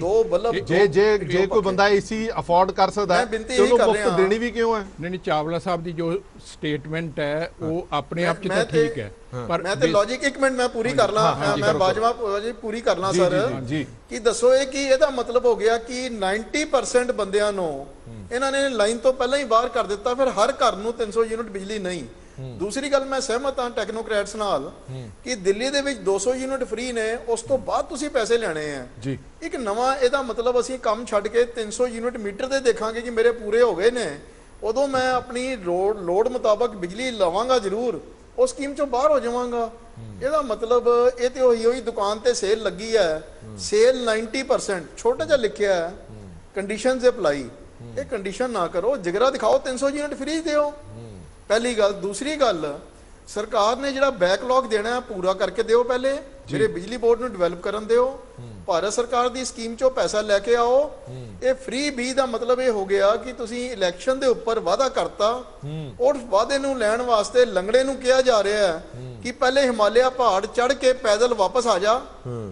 Speaker 1: ਜੇ ਕੋਈ ਬੰਦਾ ਏਸੀ ਅਫੋਰਡ ਕਰ ਸਕਦਾ ਹੈ ਤੇ ਉਹਨੂੰ ਮੁਫਤ ਦੇਣੀ ਵੀ ਕਿਉਂ ਹੈ?
Speaker 2: ਨਹੀਂ, ਚਾਵਲਾ ਸਾਹਿਬ ਦੀ ਜੋ ਸਟੇਟਮੈਂਟ ਹੈ ਉਹ ਆਪਣੇ ਆਪ 'ਚ ਤਾਂ ਠੀਕ ਹੈ,
Speaker 4: ਪਰ ਮੈਂ ਤੇ ਲੌਜੀਕ ਇੱਕ ਮਿੰਟ ਮੈਂ ਪੂਰੀ ਕਰ ਲਾਂ, ਮੈਂ ਬਾਜਵਾ ਜੀ ਪੂਰੀ ਕਰ ਲਾਂ ਸਰ ਕਿ ਦੱਸੋ ਇਹ ਕਿ ਇਹਦਾ ਮਤਲਬ ਹੋ ਗਿਆ ਕਿ 90% ਬੰਦਿਆਂ ਨੂੰ ਇਹਨਾਂ ਨੇ ਲਾਈਨ ਤੋਂ ਪਹਿਲਾਂ ਹੀ ਬਾਹਰ ਕਰ ਦਿੱਤਾ, ਫਿਰ ਹਰ ਘਰ ਨੂੰ 300 ਯੂਨਿਟ ਬਿਜਲੀ ਨਹੀਂ। ਦੂਸਰੀ ਗੱਲ, ਮੈਂ ਸਹਿਮਤ ਹਾਂ ਟੈਕਨੋਕ੍ਰੈਟਸ ਨਾਲ ਕਿ ਦਿੱਲੀ ਦੇ ਵਿੱਚ 200 ਯੂਨਿਟ ਫ੍ਰੀ ਨੇ, ਉਸ ਤੋਂ ਬਾਅਦ ਤੁਸੀਂ ਪੈਸੇ ਲੈਣੇ ਆ ਜੀ। ਇੱਕ ਨਵਾਂ ਇਹਦਾ ਮਤਲਬ ਅਸੀਂ ਕੰਮ ਛੱਡ ਕੇ 300 ਯੂਨਿਟ ਮੀਟਰ ਦੇ ਦੇਖਾਂਗੇ ਕਿ ਮੇਰੇ ਪੂਰੇ ਹੋ ਗਏ ਨੇ, ਉਦੋਂ ਮੈਂ ਆਪਣੀ ਲੋਡ ਮੁਤਾਬਕ ਬਿਜਲੀ ਲਵਾਂਗਾ ਜ਼ਰੂਰ, ਉਸ ਸਕੀਮ ਚੋਂ ਬਾਹਰ ਹੋ ਜਾਵਾਂਗਾ। ਇਹਦਾ ਮਤਲਬ ਇਹ ਤੇ ਹੋਈ ਦੁਕਾਨ ਤੇ ਸੇਲ ਲੱਗੀ ਹੈ, ਸੇਲ 90%, ਛੋਟਾ ਜਿਹਾ ਲਿਖਿਆ ਹੈ ਕੰਡੀਸ਼ਨਸ ਅਪਲਾਈ। ਇਹ ਕੰਡੀਸ਼ਨ ਨਾ ਕਰੋ, ਜਿਗਰਾ ਦਿਖਾਓ, 300 ਯੂਨਿਟ ਫ੍ਰੀ ਦਿਓ, ਪਹਿਲੀ ਗੱਲ। ਦੂਸਰੀ ਗੱਲ, ਸਰਕਾਰ ਨੇ ਜਿਹੜਾ ਬੈਕਲੌਗ ਦੇਣਾ ਪੂਰਾ ਕਰਕੇ ਦਿਓ, ਪਹਿਲੇ ਜਿਹੜੇ ਬਿਜਲੀ ਬੋਰਡ ਨੂੰ ਡਿਵੈਲਪ ਕਰਨ ਦਿਓ। ਭਾਰਤ ਸਰਕਾਰ ਦੀ ਸਕੀਮ ਚੋਂ ਪੈਸਾ ਲੈ ਕੇ ਆਓ। ਇਹ ਫ੍ਰੀ ਬੀਜ ਦਾ ਮਤਲਬ ਇਹ ਹੋ ਗਿਆ ਕਿ ਤੁਸੀਂ ਇਲੈਕਸ਼ਨ ਦੇ ਉੱਪਰ ਵਾਅਦਾ ਕਰਤਾ, ਔਰ ਵਾਅਦੇ ਨੂੰ ਲੈਣ ਵਾਸਤੇ ਲੰਗੜੇ ਨੂੰ ਕਿਹਾ ਜਾ ਰਿਹਾ ਹੈ ਕਿ ਪਹਿਲੇ ਹਿਮਾਲਿਆ ਪਹਾੜ ਚੜ੍ਹ ਕੇ ਪੈਦਲ ਵਾਪਸ ਆ ਜਾ,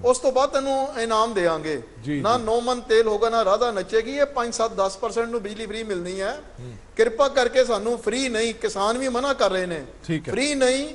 Speaker 4: ਉਸ ਤੋਂ ਬਾਅਦ ਤੈਨੂੰ ਇਨਾਮ ਦੇਵਾਂਗੇ। ਨਾ 9 ਮਨ ਤੇਲ ਹੋਗਾ, ਨਾ ਰਾਧਾ ਨੱਚੇਗੀ। ਇਹ 5-7-10% ਨੂੰ ਬਿਜਲੀ ਫ੍ਰੀ ਮਿਲਣੀ ਹੈ। ਕਿਰਪਾ ਕਰਕੇ ਸਾਨੂੰ ਫ੍ਰੀ ਨਹੀਂ, ਕਿਸਾਨ ਵੀ ਮਨਾ ਕਰ ਰਹੇ ਨੇ, ਫ੍ਰੀ ਨਹੀਂ,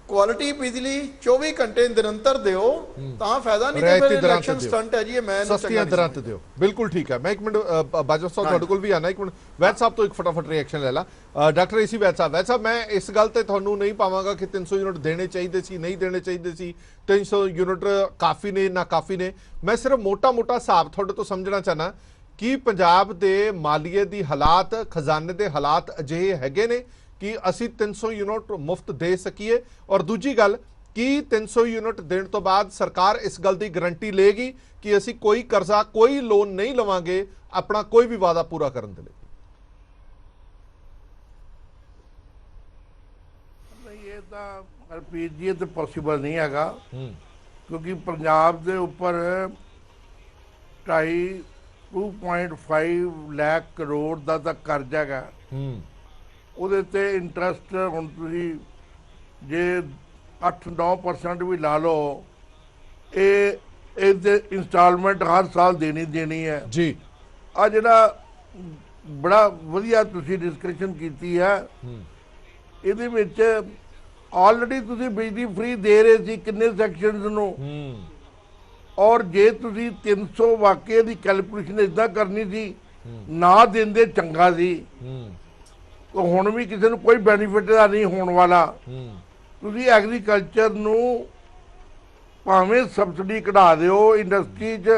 Speaker 4: ਕੁਆਲਿਟੀ ਬਿਜਲੀ 24 ਘੰਟੇ ਨਿਰੰਤਰ ਦਿਓ, ਤਾਂ ਫਾਇਦਾ ਨਹੀਂ ਤੇ ਫਿਰ ਇਲੈਕਸ਼ਨ ਸਟੰਟ ਹੈ ਜੀ। ਇਹ ਮੈਂ
Speaker 1: ਸਸਤੀਆਂ ਦਰਾਂ ਤੇ ਦਿਓ। ਬਿਲਕੁਲ ਠੀਕ ਹੈ। ਮੈਂ ਇੱਕ ਮਿੰਟ ਬਾਜਵਾ ਸਾਹਿਬ ਤੁਹਾਡੇ ਕੋਲ ਵੀ ਆਣਾ, ਇੱਕ ਮਿੰਟ ਵੈਦ ਸਾਹਿਬ ਤੋਂ ਇੱਕ ਫਟਾਫਟ ਰਿਐਕਸ਼ਨ ਲੈ ਲਾ। ਡਾਕਟਰ ਏਸੀ ਵੈਦ ਸਾਹਿਬ, ਮੈਂ ਇਸ ਗੱਲ ਤੇ ਤੁਹਾਨੂੰ ਨਹੀਂ ਪਾਵਾਂਗਾ ਕਿ 300 ਯੂਨਿਟ ਦੇਣੇ ਚਾਹੀਦੇ ਸੀ, ਨਹੀਂ ਦੇਣੇ ਚਾਹੀਦੇ ਸੀ, 300 ਯੂਨਿਟ ਕਾਫੀ ਨੇ ਨਾ ਕਾਫੀ ਨੇ। ਮੈਂ ਸਿਰਫ ਮੋਟਾ ਹਿਸਾਬ ਤੁਹਾਡੇ ਤੋਂ ਸਮਝਣਾ ਚਾਹਨਾ ਕਿ ਪੰਜਾਬ ਦੇ ਮਾਲੀਏ ਦੀ ਹਾਲਾਤ, ਖਜ਼ਾਨੇ ਦੇ ਹਾਲਾਤ ਅਜਿਹੇ ਹੈਗੇ ਨੇ ਕਿ ਅਸੀਂ 300 ਯੂਨਿਟ ਮੁਫਤ ਦੇ ਸਕੀਏ? ਔਰ ਦੂਜੀ ਗੱਲ, ਕਿ 300 ਯੂਨਿਟ ਦੇਣ ਤੋਂ ਬਾਅਦ ਸਰਕਾਰ ਇਸ ਗੱਲ ਦੀ ਗਾਰੰਟੀ ਲਏਗੀ ਕਿ ਅਸੀਂ ਕੋਈ ਕਰਜ਼ਾ, ਕੋਈ ਲੋਨ ਨਹੀਂ ਲਵਾਂਗੇ ਆਪਣਾ ਕੋਈ ਵੀ ਵਾਅਦਾ ਪੂਰਾ ਕਰਨ ਦੇ ਲਈ?
Speaker 5: ਨਹੀਂ, ਇਹ ਤਾਂ ਹਰਪ੍ਰੀਤ ਜੀ, ਇਹ ਤਾਂ ਪੋਸੀਬਲ ਨਹੀਂ ਹੈਗਾ, ਕਿਉਂਕਿ ਪੰਜਾਬ ਦੇ ਉੱਪਰ 2.5 ਲੱਖ ਕਰੋੜ ਦਾ ਤਾਂ ਕਰਜ਼ਾ ਹੈਗਾ। ਉਹਦੇ ਤੇ ਇੰਟਰਸਟ ਹੁਣ ਤੁਸੀਂ ਜੇ 8-9% ਵੀ ਲਾ ਲਓ, ਇਹਦੇ ਇੰਸਟਾਲਮੈਂਟ ਹਰ ਸਾਲ ਦੇਣੀ ਹੈ
Speaker 1: ਜੀ।
Speaker 5: ਆ ਜਿਹੜਾ ਬੜਾ ਵਧੀਆ ਤੁਸੀਂ ਡਿਸਕਸ਼ਨ ਕੀਤੀ ਹੈ, ਇਹਦੇ ਵਿੱਚ ਆਲਰੇਡੀ ਤੁਸੀਂ ਬਿਜਲੀ ਫ੍ਰੀ ਦੇ ਰਹੇ ਸੀ ਕਿੰਨੇ ਸੈਕਸ਼ਨਸ ਨੂੰ, ਔਰ ਜੇ ਤੁਸੀਂ 300 ਵਾਕਿਆ ਦੀ ਕੈਲਕੂਲੇਸ਼ਨ ਇਦਾਂ ਕਰਨੀ ਸੀ, ਨਾ ਦਿੰਦੇ ਚੰਗਾ ਸੀ। ਹੁਣ ਵੀ ਕਿਸੇ ਨੂੰ ਕੋਈ ਬੈਨੀਫਿਟ ਦਾ ਨਹੀਂ ਹੋਣ ਵਾਲਾ। ਤੁਸੀਂ ਐਗਰੀਕਲਚਰ ਨੂੰ ਭਾਵੇਂ ਸਬਸਿਡੀ ਕਢਾ ਦਿਓ, ਇੰਡਸਟਰੀ 'ਚ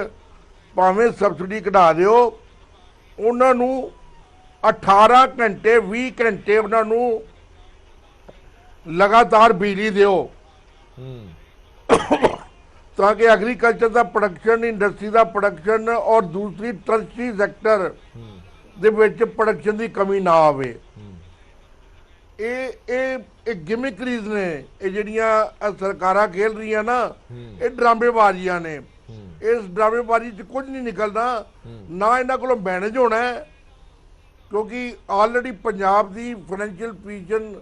Speaker 5: ਭਾਵੇਂ ਸਬਸਿਡੀ ਕਢਾ ਦਿਓ, ਉਹਨਾਂ ਨੂੰ 18 ਘੰਟੇ 20 ਘੰਟੇ ਉਹਨਾਂ ਨੂੰ ਲਗਾਤਾਰ ਬਿਜਲੀ ਦਿਓ, ਤਾਂ ਕਿ ਐਗਰੀਕਲਚਰ ਦਾ ਪ੍ਰੋਡਕਸ਼ਨ, ਇੰਡਸਟਰੀ ਦਾ ਪ੍ਰੋਡਕਸ਼ਨ ਔਰ ਦੂਸਰੀ ਟਰਸ਼ਰੀ ਸੈਕਟਰ ਦੇ ਵਿੱਚ ਪ੍ਰੋਡਕਸ਼ਨ ਦੀ ਕਮੀ ਨਾ ਆਵੇ। ਇਹ ਗਿਮਿਕਰੀਜ਼ ਨੇ, ਇਹ ਜਿਹੜੀਆਂ ਸਰਕਾਰਾਂ ਖੇਲ ਰਹੀਆਂ ਨਾ, ਇਹ ਡਰਾਮੇਬਾਜ਼ੀਆਂ ਨੇ। ਇਸ ਡਰਾਮੇਬਾਜ਼ੀ 'ਚ ਕੁਝ ਨਹੀਂ ਨਿਕਲਦਾ, ਨਾ ਇਹਨਾਂ ਕੋਲੋਂ ਮੈਨੇਜ ਹੋਣਾ, ਕਿਉਂਕਿ ਆਲਰੇਡੀ ਪੰਜਾਬ ਦੀ ਫਾਈਨੈਂਸ਼ੀਅਲ ਪੋਜੀਸ਼ਨ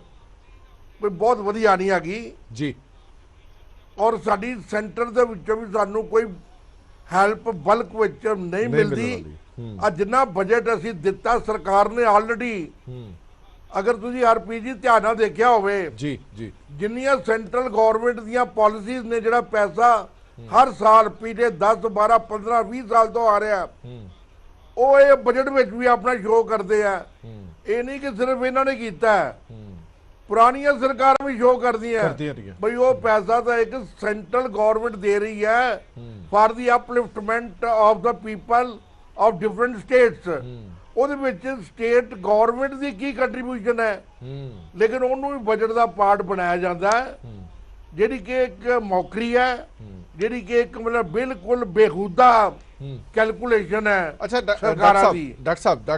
Speaker 5: ਕੋਈ ਬਹੁਤ ਵਧੀਆ ਨਹੀਂ ਹੈਗੀ
Speaker 1: ਜੀ,
Speaker 5: ਔਰ ਸਾਡੀ ਸੈਂਟਰ ਦੇ ਵਿੱਚੋਂ ਵੀ ਸਾਨੂੰ ਕੋਈ ਹੈਲਪ ਬਲਕ ਵਿੱਚ ਨਹੀਂ ਮਿਲਦੀ। ਅੱਜ ਜਿੰਨਾ ਬਜਟ ਅਸੀਂ ਦਿੱਤਾ ਸਰਕਾਰ ਨੇ ਆਲਰੇਡੀ, ਅਗਰ ਤੁਸੀਂ ਹਰਪ੍ਰੀਤ ਜੀ ਧਿਆਨ ਨਾਲ ਦੇਖਿਆ ਹੋਵੇ,
Speaker 1: ਜੀ ਜੀ,
Speaker 5: ਜਿੰਨੀਆਂ ਸੈਂਟਰਲ ਗਵਰਨਮੈਂਟ ਦੀਆਂ ਪਾਲਿਸੀਜ਼ ਨੇ, ਜਿਹੜਾ ਪੈਸਾ ਹਰ ਸਾਲ ਪਿਛਲੇ 10 12 15 20 ਸਾਲ ਤੋਂ ਆ ਰਿਹਾ, ਉਹ ਇਹ ਬਜਟ ਵਿੱਚ ਵੀ ਆਪਣਾ ਸ਼ੋਅ ਕਰਦੇ ਆ। ਇਹ ਨਹੀਂ ਕਿ ਸਿਰਫ ਇਹਨਾਂ ਨੇ ਕੀਤਾ, ਪੁਰਾਣੀਆਂ ਸਰਕਾਰਾਂ ਵੀ ਸ਼ੋਅ ਕਰਦੀਆਂ ਬਈ ਉਹ ਪੈਸਾ ਤਾਂ ਇੱਕ ਸੈਂਟਰਲ ਗਵਰਨਮੈਂਟ ਦੇ ਰਹੀ ਹੈ for the upliftment of the people of different states. ਉਹਦੇ ਵਿੱਚ ਸਟੇਟ ਗਵਰਨਮੈਂਟ ਦੀ ਕੀ ਕੰਟਰੀਬਿਊਸ਼ਨ ਹੈ, ਲੇਕਿਨ ਉਹਨੂੰ ਵੀ ਬਜਟ ਦਾ ਪਾਰਟ ਬਣਾਇਆ ਜਾਂਦਾ ਹੈ, ਜਿਹੜੀ ਕਿ ਇੱਕ ਮੌਕਰੀ ਹੈ, ਜਿਹੜੀ ਕਿ ਇੱਕ ਮਤਲਬ ਬਿਲਕੁਲ ਬੇਹੂਦਾ ਕੈਲਕੂਲੇਸ਼ਨ ਹੈ।
Speaker 1: ਅੱਛਾ ਡਾਕਟਰ ਸਾਹਿਬ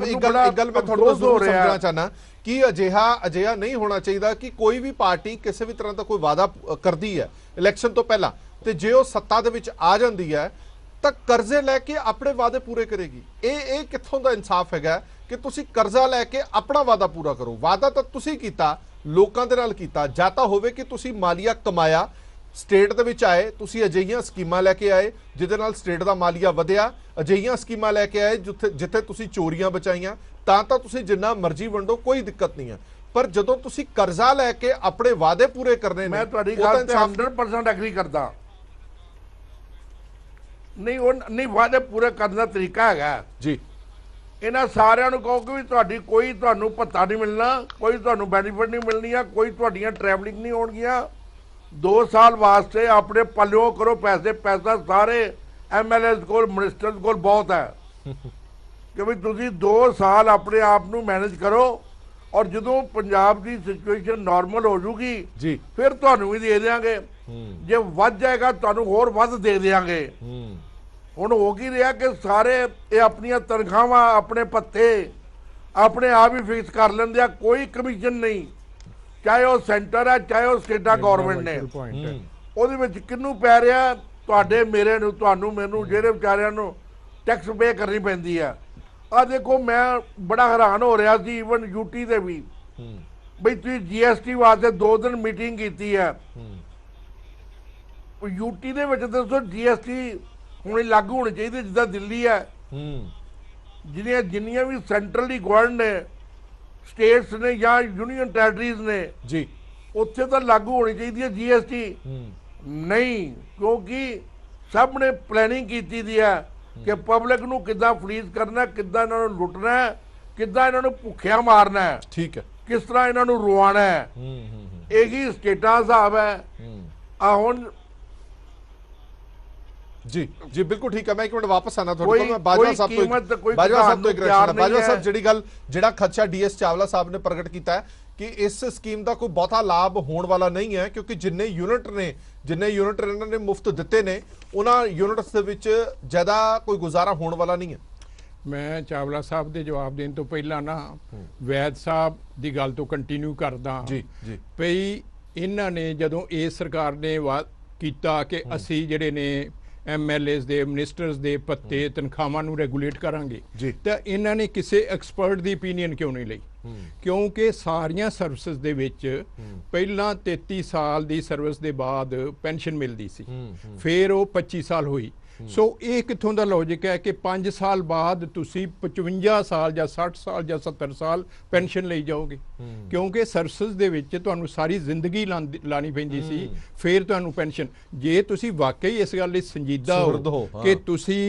Speaker 1: ਇੱਕ ਗੱਲ ਮੈਂ ਤੁਹਾਡੇ ਤੋਂ ਸਮਝਣਾ ਚਾਹਨਾ ਕਿ ਅਜਿਹਾ ਨਹੀਂ ਹੋਣਾ ਚਾਹੀਦਾ ਕਿ ਕੋਈ ਵੀ ਪਾਰਟੀ ਕਿਸੇ ਵੀ ਤਰ੍ਹਾਂ ਦਾ ਕੋਈ ਵਾਅਦਾ ਕਰਦੀ ਹੈ ਇਲੈਕਸ਼ਨ ਤੋਂ ਪਹਿਲਾਂ, ਤੇ ਜੇ ਉਹ ਸੱਤਾ ਦੇ ਵਿੱਚ ਆ ਜਾਂਦੀ ਹੈ ਤਾਂ ਕਰਜ਼ੇ ਲੈ ਕੇ ਆਪਣੇ ਵਾਅਦੇ ਪੂਰੇ ਕਰੇਗੀ। ਇਹ ਕਿੱਥੋਂ ਦਾ ਇਨਸਾਫ ਹੈਗਾ ਕਿ ਤੁਸੀਂ ਕਰਜ਼ਾ ਲੈ ਕੇ ਆਪਣਾ ਵਾਅਦਾ ਪੂਰਾ ਕਰੋ? ਵਾਅਦਾ ਤਾਂ ਤੁਸੀਂ ਕੀਤਾ, ਲੋਕਾਂ ਦੇ ਨਾਲ ਕੀਤਾ, ਜਾਂ ਤਾਂ ਹੋਵੇ ਕਿ ਤੁਸੀਂ ਮਾਲੀਆ ਕਮਾਇਆ, ਸਟੇਟ ਦੇ ਵਿੱਚ ਆਏ, ਤੁਸੀਂ ਅਜਿਹੀਆਂ ਸਕੀਮਾਂ ਲੈ ਕੇ ਆਏ ਜਿਹਦੇ ਨਾਲ ਸਟੇਟ ਦਾ ਮਾਲੀਆ ਵਧਿਆ, ਅਜਿਹੀਆਂ ਸਕੀਮਾਂ ਲੈ ਕੇ ਆਏ ਜਿੱਥੇ ਤੁਸੀਂ ਚੋਰੀਆਂ ਬਚਾਈਆਂ, ਤਾਂ ਤੁਸੀਂ ਜਿੰਨਾ ਮਰਜ਼ੀ ਵੰਡੋ, ਕੋਈ ਦਿੱਕਤ ਨਹੀਂ ਹੈ। ਪਰ ਜਦੋਂ ਤੁਸੀਂ ਕਰਜ਼ਾ ਲੈ ਕੇ ਆਪਣੇ ਵਾਅਦੇ ਪੂਰੇ ਕਰਨੇ ਨੇ,
Speaker 5: ਮੈਂ ਤੁਹਾਡੀ ਗੱਲ ਤੇ 100% ਐਗਰੀ ਕਰਦਾ। ਨਹੀਂ ਵਾਅਦੇ ਪੂਰੇ ਕਰਨ ਦਾ ਤਰੀਕਾ ਹੈਗਾ
Speaker 1: ਜੀ।
Speaker 5: ਇਹਨਾਂ ਸਾਰਿਆਂ ਨੂੰ ਕਹੋ ਕਿ ਤੁਹਾਡੀ ਕੋਈ ਤੁਹਾਨੂੰ ਭੱਤਾ ਨਹੀਂ ਮਿਲਣਾ, ਕੋਈ ਤੁਹਾਨੂੰ ਬੈਨੀਫਿਟ ਨਹੀਂ ਮਿਲਣੀ ਆ, ਕੋਈ ਤੁਹਾਡੀਆਂ ਟਰੈਵਲਿੰਗ ਨਹੀਂ ਹੋਣਗੀਆਂ। 2 ਸਾਲ ਵਾਸਤੇ ਆਪਣੇ ਪੱਲਿਓਂ ਕਰੋ ਪੈਸਾ ਸਾਰੇ MLAs ਕੋਲ, ਮਿਨਿਸਟਰਸ ਕੋਲ ਬਹੁਤ ਹੈ ਕਿ ਵੀ ਤੁਸੀਂ 2 ਸਾਲ ਆਪਣੇ ਆਪ ਨੂੰ ਮੈਨੇਜ ਕਰੋ, ਔਰ ਜਦੋਂ ਪੰਜਾਬ ਦੀ ਸਿਚੁਏਸ਼ਨ ਨਾਰਮਲ ਹੋ ਜੂਗੀ
Speaker 1: ਜੀ, ਫਿਰ
Speaker 5: ਤੁਹਾਨੂੰ ਵੀ ਦੇ ਦੇਵਾਂਗੇ। ਜੇ ਵੱਧ ਜਾਏਗਾ ਤੁਹਾਨੂੰ ਹੋਰ ਵੱਧ ਦੇ ਦੇਵਾਂਗੇ। ਹੁਣ ਹੋ ਕੀ ਰਿਹਾ ਕਿ ਸਾਰੇ ਇਹ ਆਪਣੀਆਂ ਤਨਖਾਹਾਂ, ਆਪਣੇ ਭੱਤੇ ਆਪਣੇ ਆਪ ਹੀ ਫਿਕਸ ਕਰ ਲੈਂਦੇ ਆ, ਕੋਈ ਕਮਿਸ਼ਨ ਨਹੀਂ, ਚਾਹੇ ਉਹ ਸੈਂਟਰ ਹੈ ਚਾਹੇ ਉਹ ਸਟੇਟਾਂ ਗਵਰਨਮੈਂਟ ਨੇ। ਉਹਦੇ ਵਿੱਚ ਕਿਹਨੂੰ ਪੈ ਰਿਹਾ? ਤੁਹਾਡੇ ਮੇਰੇ ਨੂੰ ਤੁਹਾਨੂੰ ਮੈਨੂੰ ਜਿਹੜੇ ਵਿਚਾਰਿਆਂ ਨੂੰ ਟੈਕਸ ਪੇ ਕਰਨੀ ਪੈਂਦੀ ਹੈ। ਆ ਦੇਖੋ ਮੈਂ ਬੜਾ ਹੈਰਾਨ ਹੋ ਰਿਹਾ ਸੀ ਈਵਨ ਯੂਟੀ ਦੇ ਵੀ ਬਈ ਤੁਸੀਂ GST ਵਾਸਤੇ 2 ਦਿਨ ਮੀਟਿੰਗ ਕੀਤੀ ਹੈ। ਯੂਟੀ ਦੇ ਵਿੱਚ ਦੱਸੋ GST ਹੁਣ ਲਾਗੂ ਹੋਣੀ ਚਾਹੀਦੀ ਜਿੱਦਾਂ ਦਿੱਲੀ ਹੈ। ਜਿੰਨੀਆਂ ਵੀ ਸੈਂਟਰਲੀ ਗਵਰਨਮੈਂਟ ਨੇ ਸਟੇਟਸ ਨੇ ਜਾਂ ਯੂਨੀਅਨ ਟੈਰੀਟਰੀਜ਼ ਨੇ
Speaker 1: ਜੀ
Speaker 5: ਉੱਥੇ ਤਾਂ ਲਾਗੂ ਹੋਣੀ ਚਾਹੀਦੀ ਹੈ GST ਨਹੀਂ, ਕਿਉਂਕਿ ਸਭ ਨੇ ਪਲੈਨਿੰਗ ਕੀਤੀ ਦੀ ਹੈ ਕਿ ਪਬਲਿਕ ਨੂੰ ਕਿੱਦਾਂ ਫਲੀਸ ਕਰਨਾ, ਕਿੱਦਾਂ ਇਹਨਾਂ ਨੂੰ ਲੁੱਟਣਾ, ਕਿੱਦਾਂ ਇਹਨਾਂ ਨੂੰ ਭੁੱਖਿਆ ਮਾਰਨਾ ਹੈ,
Speaker 1: ਠੀਕ ਹੈ,
Speaker 5: ਕਿਸ ਤਰ੍ਹਾਂ ਇਹਨਾਂ ਨੂੰ ਰਵਾਉਣਾ ਹੈ। ਇਹੀ ਸਟੇਟਾਂ ਹਿਸਾਬ ਹੈ। ਆ ਹੁਣ
Speaker 1: जी जी बिल्कुल ठीक है। मैं एक मिनट वापस आना थोड़ी
Speaker 5: कोई-
Speaker 1: मैं बाजवा
Speaker 5: कोई
Speaker 1: साहब
Speaker 5: कीमत
Speaker 1: तो
Speaker 5: कोई
Speaker 1: बाजवा साहब तो एक
Speaker 5: प्यार
Speaker 1: रिएक्शन
Speaker 5: नहीं
Speaker 1: बाजवा
Speaker 5: है।
Speaker 1: साहब ਜਿਹੜੀ ਗੱਲ ਜਿਹੜਾ ਖਦਸ਼ਾ DS ਚਾਵਲਾ ਸਾਹਿਬ ਨੇ ਪ੍ਰਗਟ ਕੀਤਾ ਹੈ ਕਿ ਇਸ ਸਕੀਮ ਦਾ ਕੋਈ ਬਹੁਤਾ ਲਾਭ ਹੋਣ ਵਾਲਾ ਨਹੀਂ ਹੈ, ਕਿਉਂਕਿ ਜਿੰਨੇ ਯੂਨਿਟ ਇਹਨਾਂ ਨੇ ਮੁਫਤ ਦਿੱਤੇ ਨੇ ਉਹਨਾਂ ਯੂਨਿਟਸ ਦੇ ਵਿੱਚ ਜ਼ਿਆਦਾ ਕੋਈ ਗੁਜ਼ਾਰਾ ਹੋਣ ਵਾਲਾ ਨਹੀਂ ਹੈ।
Speaker 2: ਮੈਂ ਚਾਵਲਾ ਸਾਹਿਬ ਦੇ ਜਵਾਬ ਦੇਣ ਤੋਂ ਪਹਿਲਾਂ ਨਾ ਵੈਦ ਸਾਹਿਬ ਦੀ ਗੱਲ ਤੋਂ ਕੰਟੀਨਿਊ ਕਰਦਾ
Speaker 1: ਜੀ ਜੀ
Speaker 2: ਭਈ ਇਹਨਾਂ ਨੇ ਜਦੋਂ ਇਹ ਸਰਕਾਰ ਨੇ ਕੀਤਾ ਕਿ ਅਸੀਂ ਜਿਹੜੇ ਨੇ MLAs ਦੇ ਮਿਨਿਸਟਰਸ ਦੇ ਪੱਤੇ ਤਨਖਾਹਾਂ ਨੂੰ ਰੈਗੂਲੇਟ ਕਰਾਂਗੇ ਤਾਂ ਇਹਨਾਂ ਨੇ ਕਿਸੇ ਐਕਸਪਰਟ ਦੀ ਓਪੀਨੀਅਨ ਕਿਉਂ ਨਹੀਂ ਲਈ? ਕਿਉਂਕਿ ਸਾਰੀਆਂ ਸਰਵਿਸਿਜ਼ ਦੇ ਵਿੱਚ ਪਹਿਲਾਂ 33 ਸਾਲ ਦੀ ਸਰਵਿਸ ਦੇ ਬਾਅਦ ਪੈਨਸ਼ਨ ਮਿਲਦੀ ਸੀ, ਫਿਰ ਉਹ 25 ਸਾਲ ਹੋਈ। ਸੋ ਇਹ ਕਿੱਥੋਂ ਦਾ ਲੌਜਿਕ ਹੈ ਕਿ 5 ਸਾਲ ਬਾਅਦ ਤੁਸੀਂ 55 ਸਾਲ ਜਾਂ 60 ਸਾਲ ਜਾਂ 70 ਸਾਲ ਪੈਨਸ਼ਨ ਲਈ ਜਾਓਗੇ? ਕਿਉਂਕਿ ਸਰਵਿਸਿਜ਼ ਦੇ ਵਿੱਚ ਤੁਹਾਨੂੰ ਸਾਰੀ ਜ਼ਿੰਦਗੀ ਲਾਣੀ ਪੈਂਦੀ ਸੀ, ਫਿਰ ਤੁਹਾਨੂੰ ਪੈਨਸ਼ਨ। ਜੇ ਤੁਸੀਂ ਵਾਕਈ ਇਸ ਗੱਲ ਲਈ ਸੰਜੀਦਾ ਹੋ ਕਿ ਤੁਸੀਂ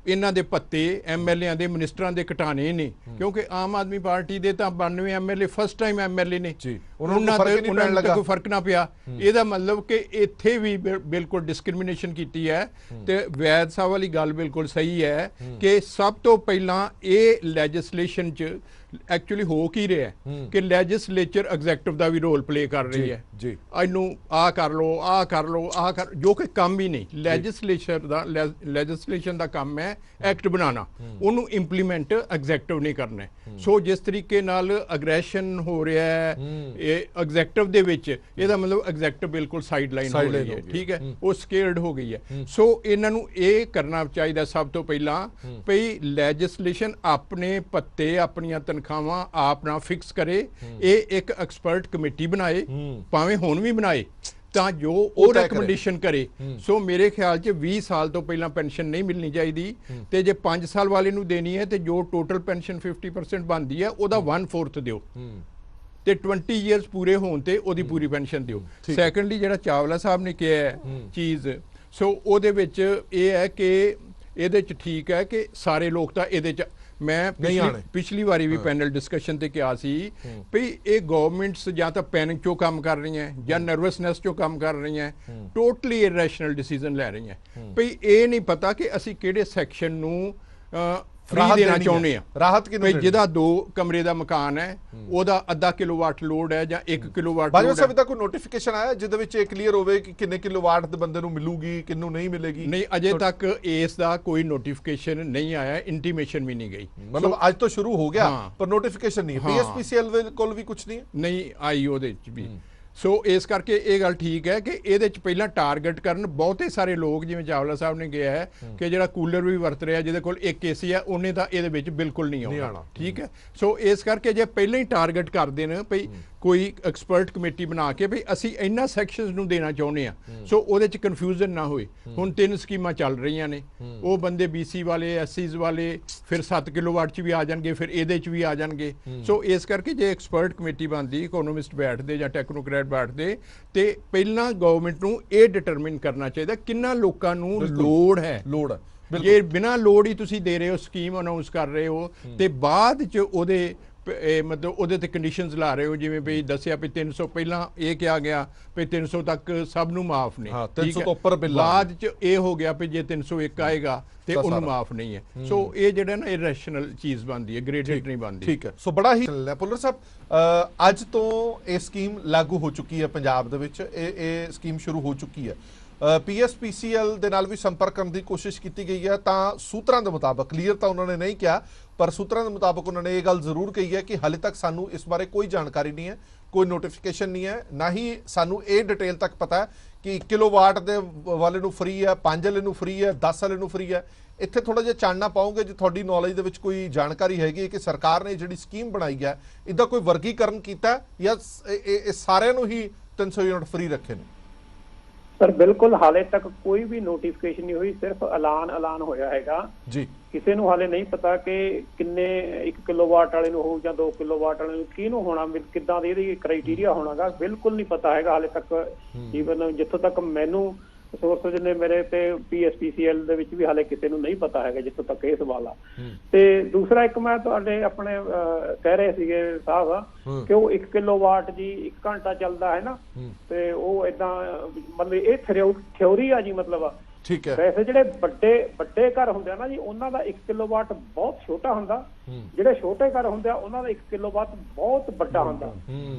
Speaker 2: ਇਹਨਾਂ ਦੇ ਪੱਤੇ MLA ਦੇ ਮਿਨਿਸਟਰਾਂ ਦੇ ਘਟਾਣੇ ਨੇ, ਕਿਉਂਕਿ ਆਮ ਆਦਮੀ ਪਾਰਟੀ ਦੇ ਤਾਂ 92 MLA ਫਸਟ ਟਾਈਮ MLA ਨੇ, ਉਹਨਾਂ ਨੂੰ ਕੋਈ ਫਰਕ ਨਾ ਪਿਆ। ਇਹਦਾ ਮਤਲਬ ਕਿ ਇੱਥੇ ਵੀ ਬਿਲਕੁਲ ਡਿਸਕ੍ਰਿਮੀਨੇਸ਼ਨ ਕੀਤੀ ਹੈ। ਤੇ ਵੈਦ ਸਾਹਿਬ ਵਾਲੀ ਗੱਲ ਬਿਲਕੁਲ ਸਹੀ ਹੈ ਕਿ ਸਭ ਤੋਂ ਪਹਿਲਾਂ ਇਹ ਲੈਜਿਸਲੇਸ਼ਨ 'ਚ ਐਕਚੁਅਲੀ ਹੋ ਕੀ ਰਿਹਾ ਹੈ ਕਿ ਲੈਜਿਸਲੇਚਰ ਐਗਜ਼ੈਕਟਿਵ ਦਾ ਵੀ ਰੋਲ ਪਲੇ ਕਰ ਰਹੀ ਹੈ। ਇਹਨੂੰ ਆਹ ਕਰ ਲਓ, ਆਹ ਕਰ ਲਓ, ਆਹ ਕਰ, ਜੋ ਕਿ ਕੰਮ ਹੀ ਨਹੀਂ। ਲੈਜਿਸਲੇਸ਼ਨ ਦਾ ਕੰਮ ਹੈ ਐਕਟ ਬਣਾਉਣਾ, ਉਹਨੂੰ ਇੰਪਲੀਮੈਂਟ ਐਗਜ਼ੈਕਟਿਵ ਨਹੀਂ ਕਰਨਾ। ਸੋ ਜਿਸ ਤਰੀਕੇ ਨਾਲ ਅਗਰੈਸ਼ਨ ਹੋ ਰਿਹਾ ਹੈ ਇਹ ਐਗਜ਼ੈਕਟਿਵ ਦੇ ਵਿੱਚ, ਇਹਦਾ ਮਤਲਬ ਐਗਜ਼ੈਕਟਿਵ ਬਿਲਕੁਲ ਸਾਈਡ ਲਾਈਨ ਹੋ ਰਹੀ ਹੈ, ਠੀਕ ਹੈ, ਉਹ ਸਕੇਅਰਡ ਹੋ ਗਈ ਹੈ। ਸੋ ਇਹਨਾਂ ਨੂੰ ਇਹ ਕਰਨਾ ਚਾਹੀਦਾ ਸਭ ਤੋਂ ਪਹਿਲਾਂ ਭਈ ਲੈਜਿਸਲੇਸ਼ਨ ਆਪਣੇ ਪੱਤੇ ਆਪਣੀਆਂ ਤਨਖਾਹਾਂ ਆਪ ਨਾ ਫਿਕਸ ਕਰੇ, ਇਹ ਇੱਕ ਐਕਸਪਰਟ ਕਮੇਟੀ ਬਣਾਏ, ਭਾਵੇਂ ਹੁਣ ਵੀ ਬਣਾਏ, ਤਾਂ ਜੋ ਉਹ ਰეკਮੈਂਡੇਸ਼ਨ ਕਰੇ। ਸੋ ਮੇਰੇ ਖਿਆਲ 'ਚ 20 ਸਾਲ ਤੋਂ ਪਹਿਲਾਂ ਪੈਨਸ਼ਨ ਨਹੀਂ ਮਿਲਣੀ ਚਾਹੀਦੀ, ਤੇ ਜੇ 5 ਸਾਲ ਵਾਲੇ ਨੂੰ ਦੇਣੀ ਹੈ ਤੇ ਜੋ ਟੋਟਲ ਪੈਨਸ਼ਨ 50% ਬਣਦੀ ਹੈ ਉਹਦਾ 1/4 ਦਿਓ, ਤੇ 20 ਇਅਰਸ ਪੂਰੇ ਹੋਣ ਤੇ ਉਹਦੀ ਪੂਰੀ ਪੈਨਸ਼ਨ ਦਿਓ। ਸੈਕੰਡਲੀ ਜਿਹੜਾ ਚਾਵਲਾ ਸਾਹਿਬ ਨੇ ਕਿਹਾ ਹੈ ਚੀਜ਼, ਸੋ ਉਹਦੇ ਵਿੱਚ ਇਹ ਹੈ ਕਿ ਇਹਦੇ 'ਚ ਠੀਕ ਹੈ ਕਿ ਸਾਰੇ ਲੋਕ ਤਾਂ ਇਹਦੇ 'ਚ, ਮੈਂ ਪਿਛਲੀ ਵਾਰੀ ਵੀ ਪੈਨਲ ਡਿਸਕਸ਼ਨ ਤੇ ਕਿਹਾ ਸੀ ਵੀ ਇਹ ਗਵਰਨਮੈਂਟਸ ਜਾਂ ਤਾਂ ਪੈਨਿਕ ਚੋਂ ਕੰਮ ਕਰ ਰਹੀਆਂ ਜਾਂ ਨਰਵਸਨੈਸ ਚੋਂ ਕੰਮ ਕਰ ਰਹੀਆਂ, ਟੋਟਲੀ ਇਰੈਸ਼ਨਲ ਡਿਸੀਜਨ ਲੈ ਰਹੀਆਂ। ਵੀ ਇਹ ਨਹੀਂ ਪਤਾ ਕਿ ਅਸੀਂ ਕਿਹੜੇ ਸੈਕਸ਼ਨ ਨੂੰ ਫ੍ਰੀ ਦੇਣਾ ਚਾਹੁੰਦੇ ਆ।
Speaker 1: ਰਾਹਤ ਕਿਹਨੂੰ?
Speaker 2: ਜਿਹਦਾ 2 ਕਮਰੇ ਦਾ ਮਕਾਨ ਹੈ ਉਹਦਾ ਅੱਧਾ ਕਿਲੋਵਾਟ ਲੋਡ ਹੈ ਜਾਂ 1 ਕਿਲੋਵਾਟ
Speaker 1: ਬਾਜਵਾ ਸਾਹਿਬ ਦਾ ਕੋਈ ਨੋਟੀਫਿਕੇਸ਼ਨ ਆਇਆ ਜਿਹਦੇ ਵਿੱਚ ਇਹ ਕਲੀਅਰ ਹੋਵੇ ਕਿ ਕਿੰਨੇ ਕਿਲੋਵਾਟ ਦੇ ਬੰਦੇ ਨੂੰ ਮਿਲੂਗੀ, ਕਿੰਨੂੰ ਨਹੀਂ ਮਿਲੇਗੀ?
Speaker 2: ਨਹੀਂ, ਅਜੇ ਤੱਕ ਇਸ ਦਾ ਕੋਈ ਨੋਟੀਫਿਕੇਸ਼ਨ ਨਹੀਂ ਆਇਆ, ਇੰਟੀਮੇਸ਼ਨ ਵੀ ਨਹੀਂ ਗਈ।
Speaker 1: ਮਤਲਬ ਅੱਜ ਤੋਂ ਸ਼ੁਰੂ ਹੋ ਗਿਆ ਪਰ ਨੋਟੀਫਿਕੇਸ਼ਨ ਨਹੀਂ ਹੈ। PSPCL ਕੋਲ ਵੀ ਕੁਝ
Speaker 2: ਨਹੀਂ ਆਈ ਉਹਦੇ ਚ ਵੀ। ਸੋ ਇਸ ਕਰਕੇ ਇਹ ਗੱਲ ਠੀਕ ਹੈ ਕਿ ਇਹਦੇ ਚ ਪਹਿਲਾਂ ਟਾਰਗੇਟ ਕਰਨ। ਬਹੁਤੇ ਸਾਰੇ ਲੋਕ ਜਿਵੇਂ ਚਾਵਲਾ ਸਾਹਿਬ ਨੇ ਕਿਹਾ ਹੈ ਕਿ ਜਿਹੜਾ ਕੂਲਰ ਵੀ ਵਰਤ ਰਿਹਾ ਜਿਹਦੇ ਕੋਲ ਇੱਕ AC ਹੈ ਉਹਨੇ ਤਾਂ ਇਹਦੇ ਵਿੱਚ ਬਿਲਕੁਲ ਨਹੀਂ ਆਉਣਾ, ਠੀਕ ਹੈ। ਸੋ ਇਸ ਕਰਕੇ ਜੇ ਪਹਿਲਾਂ ਹੀ ਟਾਰਗੇਟ ਕਰਦੇ ਨੇ ਭਈ ਕੋਈ ਐਕਸਪਰਟ ਕਮੇਟੀ ਬਣਾ ਕੇ ਭਈ ਅਸੀਂ ਇਹਨਾਂ ਸੈਕਸ਼ਨਸ ਨੂੰ ਦੇਣਾ ਚਾਹੁੰਦੇ ਆ, ਸੋ ਉਹਦੇ ਚ ਕਨਫਿਊਜ਼ਨ ਨਾ ਹੋਏ। ਹੁਣ 3 ਸਕੀਮਾਂ ਚੱਲ ਰਹੀਆਂ ਨੇ, ਉਹ ਬੰਦੇ BC ਵਾਲੇ SCs ਵਾਲੇ ਫਿਰ 7 ਕਿਲੋਵਾਟ ਚ ਵੀ ਆ ਜਾਣਗੇ, ਫਿਰ ਇਹਦੇ ਚ ਵੀ ਆ ਜਾਣਗੇ। ਸੋ ਇਸ ਕਰਕੇ ਜੇ ਐਕਸਪਰਟ ਕਮੇਟੀ ਬਣਦੀ, ਇਕੋਨੋਮਿਸਟ ਬੈਠਦੇ ਜਾਂ ਟੈਕਨੋਕਰੈਟ ਬੈਠਦੇ, ਤੇ ਪਹਿਲਾਂ ਗਵਰਨਮੈਂਟ ਨੂੰ ਇਹ ਡਿਟਰਮਿਨ ਕਰਨਾ ਚਾਹੀਦਾ ਕਿੰਨਾ ਲੋਕਾਂ ਨੂੰ ਲੋੜ ਹੈ। ਜੇ ਬਿਨਾਂ ਲੋੜ ਹੀ ਤੁਸੀਂ ਦੇ ਰਹੇ ਹੋ, ਸਕੀਮ ਅਨਾਉਂਸ ਕਰ ਰਹੇ ਹੋ ਤੇ ਬਾਅਦ ਚ ਉਹਦੇ ਮਤਲਬ ਉਹਦੇ ਤੇ ਕੰਡੀਸ਼ਨਸ ਲਾ ਰਹੇ ਹੋ, ਜਿਵੇਂ ਵੀ ਦੱਸਿਆ ਵੀ 300 ਪਹਿਲਾਂ ਇਹ ਕਿਹਾ ਗਿਆ ਵੀ 300 ਤੱਕ ਸਭ ਨੂੰ ਮਾਫ ਨੇ,
Speaker 1: 300 ਤੋਂ ਉੱਪਰ ਬਿੱਲ
Speaker 2: ਬਾਅਦ ਚ ਇਹ ਹੋ ਗਿਆ ਵੀ ਜੇ 301 ਆਏਗਾ ਤੇ ਉਹਨੂੰ ਮਾਫ ਨਹੀਂ ਹੈ। ਸੋ ਇਹ ਜਿਹੜਾ ਨਾ ਇਰੈਸ਼ਨਲ ਚੀਜ਼ ਬਣਦੀ ਹੈ, ਗ੍ਰੇਡਡ ਨਹੀਂ ਬਣਦੀ।
Speaker 1: ਠੀਕ ਹੈ। ਸੋ ਬੜਾ ਹੀ ਪੁੱਲਰ ਸਾਹਿਬ ਅੱਜ ਤੋਂ ਇਹ ਸਕੀਮ ਲਾਗੂ ਹੋ ਚੁੱਕੀ ਹੈ ਪੰਜਾਬ ਦੇ ਵਿੱਚ, ਇਹ ਸਕੀਮ ਸ਼ੁਰੂ ਹੋ ਚੁੱਕੀ ਹੈ। ਪੀਐਸਪੀਸੀਐਲ ਦੇ ਨਾਲ ਵੀ ਸੰਪਰਕ ਕਰਨ ਦੀ ਕੋਸ਼ਿਸ਼ ਕੀਤੀ ਗਈ ਹੈ ਤਾਂ ਸੂਤਰਾਂ ਦੇ ਮੁਤਾਬਕ, ਕਲੀਅਰ ਤਾਂ ਉਹਨਾਂ ਨੇ ਨਹੀਂ ਕਿਹਾ, ਪਰ ਸੂਤਰਾਂ ਦੇ ਮੁਤਾਬਕ ਉਹਨਾਂ ਨੇ ਇਹ ਗੱਲ ਜ਼ਰੂਰ ਕਹੀ ਹੈ ਕਿ ਹਾਲੇ ਤੱਕ ਸਾਨੂੰ ਇਸ ਬਾਰੇ ਕੋਈ ਜਾਣਕਾਰੀ ਨਹੀਂ ਹੈ, ਕੋਈ ਨੋਟੀਫਿਕੇਸ਼ਨ ਨਹੀਂ ਹੈ, ਨਾ ਹੀ ਸਾਨੂੰ ਇਹ ਡਿਟੇਲ ਤੱਕ ਪਤਾ ਹੈ ਕਿ 1 ਕਿਲੋਵਾਟ ਦੇ ਵਾਲੇ ਨੂੰ ਫ੍ਰੀ ਹੈ, 5 ਵਾਲੇ ਨੂੰ ਫ੍ਰੀ ਹੈ, 10 ਵਾਲੇ ਨੂੰ ਫ੍ਰੀ ਹੈ। ਇੱਥੇ ਥੋੜਾ ਜਿਹਾ ਚਾਨਣਾ ਪਾਉਂਗੇ ਜੇ ਤੁਹਾਡੀ ਨੌਲੇਜ ਦੇ ਵਿੱਚ ਕੋਈ ਜਾਣਕਾਰੀ ਹੈਗੀ ਕਿ ਸਰਕਾਰ ਨੇ ਜਿਹੜੀ ਸਕੀਮ ਬਣਾਈ ਹੈ ਇਹਦਾ ਕੋਈ ਵਰਗੀਕਰਨ ਕੀਤਾ ਜਾਂ ਇਹ ਸਾਰਿਆਂ ਨੂੰ ਹੀ 300 ਯੂਨਿਟ ਫ੍ਰੀ ਰੱਖੇ ਨੇ?
Speaker 3: ਸਰ ਬਿਲਕੁਲ ਹਾਲੇ ਤੱਕ ਕੋਈ ਵੀ ਨੋਟੀਫਿਕੇਸ਼ਨ ਨਹੀਂ ਹੋਈ, ਸਿਰਫ ਐਲਾਨ ਹੋਇਆ ਹੈਗਾ ਜੀ। ਕਿਸੇ ਨੂੰ ਹਾਲੇ ਨਹੀਂ ਪਤਾ ਕਿ ਕਿੰਨੇ 1 ਕਿਲੋਵਾਟ ਵਾਲੇ ਨੂੰ ਹੋਊ ਜਾਂ 2 ਕਿਲੋਵਾਟ ਵਾਲੇ ਨੂੰ ਕਿਹਨੂੰ ਹੋਣਾ, ਕਿੱਦਾਂ ਦੀ ਇਹਦੀ ਕ੍ਰਾਈਟੇਰੀਆ ਹੋਣਾਗਾ, ਬਿਲਕੁਲ ਨਹੀਂ ਪਤਾ ਹੈਗਾ ਹਾਲੇ ਤੱਕ। ਈਵਨ ਜਿੱਥੋਂ ਤੱਕ ਮੈਨੂੰ ਸੋਰਸ ਨੇ ਮੇਰੇ ਤੇ ਪੀਐਸਪੀਸੀਐਲ ਦੇ ਵਿੱਚ ਵੀ ਹਾਲੇ ਕਿਸੇ ਨੂੰ ਨਹੀਂ ਪਤਾ ਹੈਗਾ, ਜਿੱਥੋਂ ਤੱਕ ਇਹ ਸਵਾਲ ਆ। ਤੇ ਦੂਸਰਾ ਇੱਕ ਮੈਂ ਤੁਹਾਡੇ ਆਪਣੇ ਕਹਿ ਰਹੇ ਸੀਗੇ ਸਾਹਿਬ ਕਿ ਉਹ 1 ਕਿਲੋਵਾਟ ਜੀ 1 ਘੰਟਾ ਚੱਲਦਾ ਹੈ ਨਾ, ਤੇ ਉਹ ਏਦਾਂ ਮਤਲਬ ਇਹ ਥਿਉਰੀ ਆ ਜੀ, ਮਤਲਬ
Speaker 1: ਠੀਕ ਹੈ।
Speaker 3: ਵੈਸੇ ਜਿਹੜੇ ਵੱਡੇ ਘਰ ਹੁੰਦੇ ਆ ਨਾ ਜੀ, ਉਹਨਾਂ ਦਾ 1 ਕਿਲੋਵਾਟ ਬਹੁਤ ਛੋਟਾ ਹੁੰਦਾ, ਜਿਹੜੇ ਛੋਟੇ ਘਰ ਹੁੰਦੇ ਆ ਉਹਨਾਂ ਦਾ 1 ਕਿਲੋਵਾਟ ਬਹੁਤ ਵੱਡਾ ਹੁੰਦਾ।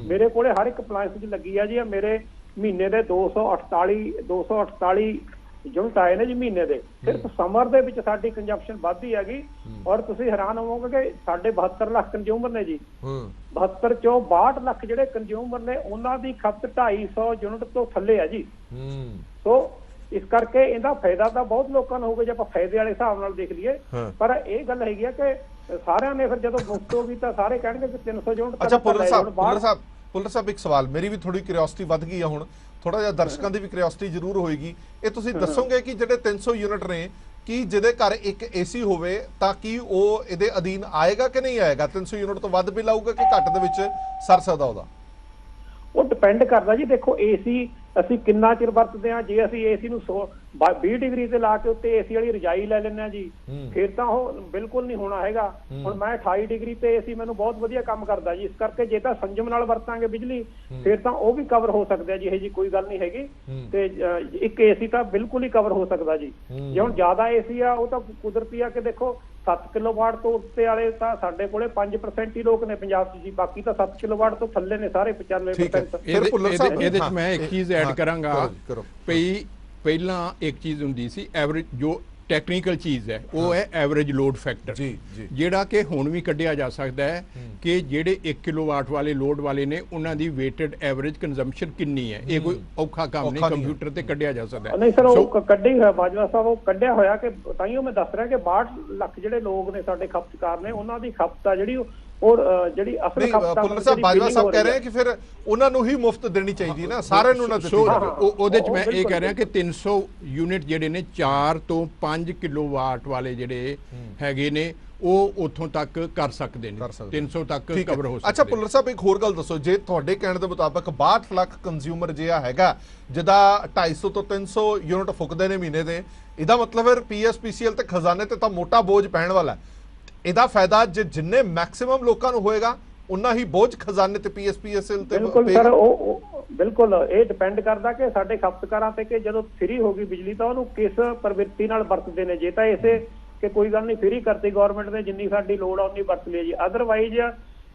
Speaker 3: ਮੇਰੇ ਕੋਲੇ ਹਰ ਇੱਕ ਅਪਲਾਇੰਸ 'ਚ ਲੱਗੀ ਆ ਜੀ, ਮੇਰੇ ਮਹੀਨੇ ਦੇ 248 ਯੂਨਿਟ ਆਏ ਨੇ ਜੀ ਮਹੀਨੇ ਦੇ। ਸਿਰਫ ਸਮਰ ਦੇ ਵਿੱਚ ਸਾਡੀ ਕੰਜੰਪਸ਼ਨ ਵੱਧਦੀ ਹੈਗੀ, ਔਰ ਤੁਸੀਂ ਹੈਰਾਨ ਹੋਵੋਗੇ ਕਿ ਸਾਡੇ 72 ਲੱਖ ਕੰਜ਼ਿਊਮਰ ਨੇ ਜੀ। 72 ਚੋਂ 62 ਲੱਖ ਜਿਹੜੇ ਕੰਜ਼ਿਊਮਰ ਨੇ ਉਹਨਾਂ ਦੀ ਖਪਤ 250 ਯੂਨਿਟ ਤੋਂ ਥੱਲੇ ਆ ਜੀ। ਸੋ ਇਸ ਕਰਕੇ ਇਹਦਾ ਫਾਇਦਾ ਤਾਂ ਬਹੁਤ ਲੋਕਾਂ ਨੂੰ ਹੋਊਗਾ ਜੇ ਆਪਾਂ ਫਾਇਦੇ ਵਾਲੇ ਹਿਸਾਬ ਨਾਲ ਦੇਖ ਲਈਏ, ਪਰ ਇਹ ਗੱਲ ਹੈਗੀ ਆ ਕਿ ਸਾਰਿਆਂ ਨੇ ਫਿਰ ਜਦੋਂ ਮੁਫਤ ਹੋ ਗਈ ਤਾਂ ਸਾਰੇ ਕਹਿਣਗੇ ਕਿ 300 ਯੂਨਿਟ।
Speaker 1: ਅੱਛਾ ਪੁੱਲਰ ਸਾਹਿਬ ਇੱਕ ਸਵਾਲ, ਮੇਰੀ ਵੀ ਥੋੜੀ ਕਿਉਰਿਓਸਿਟੀ ਵੱਧ ਗਈ ਆ ਹੁਣ, ਥੋੜਾ ਜਿਹਾ ਦਰਸ਼ਕਾਂ ਦੀ ਵੀ ਕਿਉਰਿਓਸਿਟੀ ਜ਼ਰੂਰ ਹੋਏਗੀ। ਇਹ ਤੁਸੀਂ ਦੱਸੋਗੇ ਕਿ ਜਿਹੜੇ 300 ਯੂਨਿਟ ਨੇ, ਕਿ ਜਿਹਦੇ ਘਰ ਇੱਕ ਏਸੀ ਹੋਵੇ ਤਾਂ ਕੀ ਉਹ ਇਹਦੇ ਅਧੀਨ ਆਏਗਾ ਕਿ ਨਹੀਂ ਆਏਗਾ? 300 ਯੂਨਿਟ ਤੋਂ ਵੱਧ ਬਿੱਲ ਆਊਗਾ ਕਿ ਘੱਟ ਦੇ ਵਿੱਚ ਸਰ ਸਕਦਾ ਉਹਦਾ?
Speaker 3: ਉਹ ਡਿਪੈਂਡ ਕਰਦਾ ਜੀ। ਦੇਖੋ ਏਸੀ ਅਸੀਂ ਕਿੰਨਾ ਚਿਰ ਵਰਤਦੇ ਆ, ਜੇ ਅਸੀਂ ਏਸੀ ਨੂੰ 20 ਡਿਗਰੀ ਤੇ ਲਾ ਕੇ ਉੱਤੇ ਏਸੀ ਵਾਲੀ ਰਜਾਈ ਲੈ ਲੈਂਦੇ ਆ ਜੀ, ਫਿਰ ਤਾਂ ਉਹ ਬਿਲਕੁਲ ਨਹੀਂ ਹੋਣਾ ਹੈਗਾ। ਹੁਣ ਮੈਂ 28 ਡਿਗਰੀ ਤੇ ਏਸੀ ਮੈਨੂੰ ਬਹੁਤ ਵਧੀਆ ਕੰਮ ਕਰਦਾ ਜੀ, ਇਸ ਕਰਕੇ ਜੇ ਤਾਂ ਸੰਜਮ ਨਾਲ ਵਰਤਾਂਗੇ ਬਿਜਲੀ ਫਿਰ ਤਾਂ ਉਹ ਵੀ ਕਵਰ ਹੋ ਸਕਦੇ ਆ ਜੀ, ਇਹ ਜੀ ਕੋਈ ਗੱਲ ਨਹੀਂ ਹੈਗੀ। ਤੇ ਇੱਕ ਏਸੀ ਤਾਂ ਬਿਲਕੁਲ ਹੀ ਕਵਰ ਹੋ ਸਕਦਾ ਜੀ। ਜੇ ਹੁਣ ਜ਼ਿਆਦਾ ਏਸੀ ਆ ਉਹ ਤਾਂ ਕੁਦਰਤੀ ਆ ਕਿ ਦੇਖੋ 7 ਕਿਲੋਵਾਟ ਤੋਂ ਉੱਤੇ ਵਾਲੇ ਤਾਂ ਸਾਡੇ ਕੋਲੇ 5% ਹੀ ਲੋਕ ਨੇ ਪੰਜਾਬ 'ਚ ਜੀ, ਬਾਕੀ ਤਾਂ 7 ਕਿਲੋਵਾਟ ਤੋਂ ਥੱਲੇ ਨੇ ਸਾਰੇ 95%।
Speaker 2: ਇਹਦੇ ਵਿੱਚ ਮੈਂ ਇੱਕ ਚੀਜ਼ ਐਡ ਕਰਾਂਗਾ ਭਈ, ਪਹਿਲਾਂ ਇੱਕ ਚੀਜ਼ ਹੁੰਦੀ ਸੀ ਐਵਰੇਜ, ਜੋ ਟੈਕਨੀਕਲ ਚੀਜ਼ ਹੈ ਉਹ ਹੈ ਐਵਰੇਜ ਲੋਡ ਫੈਕਟਰ, ਜਿਹੜਾ ਕਿ ਹੁਣ ਵੀ ਕੱਢਿਆ ਜਾ ਸਕਦਾ ਹੈ ਕਿ ਜਿਹੜੇ 1 ਕਿਲੋਵਾਟ ਵਾਲੇ ਲੋਡ ਵਾਲੇ ਨੇ ਉਹਨਾਂ ਦੀ ਵੇਟਡ ਐਵਰੇਜ ਕੰਜ਼ੰਪਸ਼ਨ ਕਿੰਨੀ ਹੈ। ਇਹ ਕੋਈ ਔਖਾ ਕੰਮ ਨਹੀਂ, ਕੰਪਿਊਟਰ ਤੇ ਕੱਢਿਆ ਜਾ ਸਕਦਾ।
Speaker 3: ਨਹੀਂ ਸਰ, ਉਹ ਕੱਢਿਆ ਹੋਇਆ ਬਾਜਵਾ ਸਾਹਿਬ, ਉਹ ਕੱਢਿਆ ਹੋਇਆ ਕਿ ਤਾਈਓ ਮੈਂ ਦੱਸ ਰਿਹਾ ਕਿ 62 ਲੱਖ ਜਿਹੜੇ ਲੋਕ ਨੇ ਸਾਡੇ ਖਪਤਕਾਰ ਨੇ, ਉਹਨਾਂ ਦੀ ਖਪਤ ਆ ਜਿਹੜੀ ਔਰ ਜਿਹੜੀ ਅਸਲ ਖਪਤ
Speaker 1: ਪੁੱਲਰ ਸਾਹਿਬ ਬਾਜਵਾ ਸਾਹਿਬ ਕਹਿ ਰਹੇ ਕਿ ਫਿਰ ਉਹਨਾਂ ਨੂੰ ਹੀ ਮੁਫਤ ਦੇਣੀ ਚਾਹੀਦੀ ਨਾ, ਸਾਰਿਆਂ ਨੂੰ ਨਾ ਦਿੱਤੀ।
Speaker 2: ਉਹਦੇ ਚ ਮੈਂ ਇਹ ਕਹਿ ਰਿਹਾ ਕਿ 300 ਯੂਨਿਟ ਜਿਹੜੇ ਨੇ 4 ਤੋਂ 5 ਕਿਲੋਵਾਟ ਵਾਲੇ ਜਿਹੜੇ ਹੈਗੇ ਨੇ ਉਹ ਉੱਥੋਂ ਤੱਕ ਕਰ ਸਕਦੇ ਨੇ, 300 ਤੱਕ ਕਵਰ ਹੋ ਸਕਦਾ।
Speaker 1: ਅੱਛਾ ਪੁੱਲਰ ਸਾਹਿਬ ਇੱਕ ਹੋਰ ਗੱਲ ਦੱਸੋ, ਜੇ ਤੁਹਾਡੇ ਕਹਿਣ ਦੇ ਮੁਤਾਬਕ 62 ਲੱਖ ਕੰਜ਼ਿਊਮਰ ਜਿਹਾ ਹੈਗਾ ਜਿਹਦਾ 250 ਤੋਂ 300 ਯੂਨਿਟ ਫੁੱਕਦੇ ਨੇ ਮਹੀਨੇ ਦੇ, ਇਹਦਾ ਮਤਲਬ ਫਿਰ ਪੀਐਸਪੀਸੀਐਲ ਤੇ ਖਜ਼ਾਨੇ ਤੇ ਤਾਂ ਮੋਟਾ ਬੋਝ ਪੈਣ ਵਾਲਾ। ਇਹਦਾ ਫਾਇਦਾ ਜਿੰਨੇ ਮੈਕਸਿਮਮ ਲੋਕਾਂ ਨੂੰ ਹੋਏਗਾ ਉਨਾ ਹੀ ਬੋਝ ਖਜ਼ਾਨੇ ਤੇ ਪੀਐਸਪੀਸੀਐਲ ਤੇ।
Speaker 3: ਬਿਲਕੁਲ ਸਰ, ਉਹ ਬਿਲਕੁਲ ਇਹ ਡਿਪੈਂਡ ਕਰਦਾ ਕਿ ਸਾਡੇ ਖਪਤਕਾਰਾਂ ਤੇ ਕਿ ਜਦੋਂ ਫ੍ਰੀ ਹੋ ਗਈ ਬਿਜਲੀ ਤਾਂ ਉਹਨੂੰ ਕਿਸ ਪ੍ਰਵਿਰਤੀ ਨਾਲ ਵਰਤਦੇ ਨੇ। ਜੇ ਤਾਂ ਇਸੇ ਕਿ ਕੋਈ ਗੱਲ ਨਹੀਂ ਫ੍ਰੀ ਕਰਤੀ ਗਵਰਨਮੈਂਟ ਨੇ, ਜਿੰਨੀ ਸਾਡੀ ਲੋੜ ਆ ਉਨੀ ਵਰਤ ਲਈ ਜੀ। ਅਦਰਵਾਈਜ਼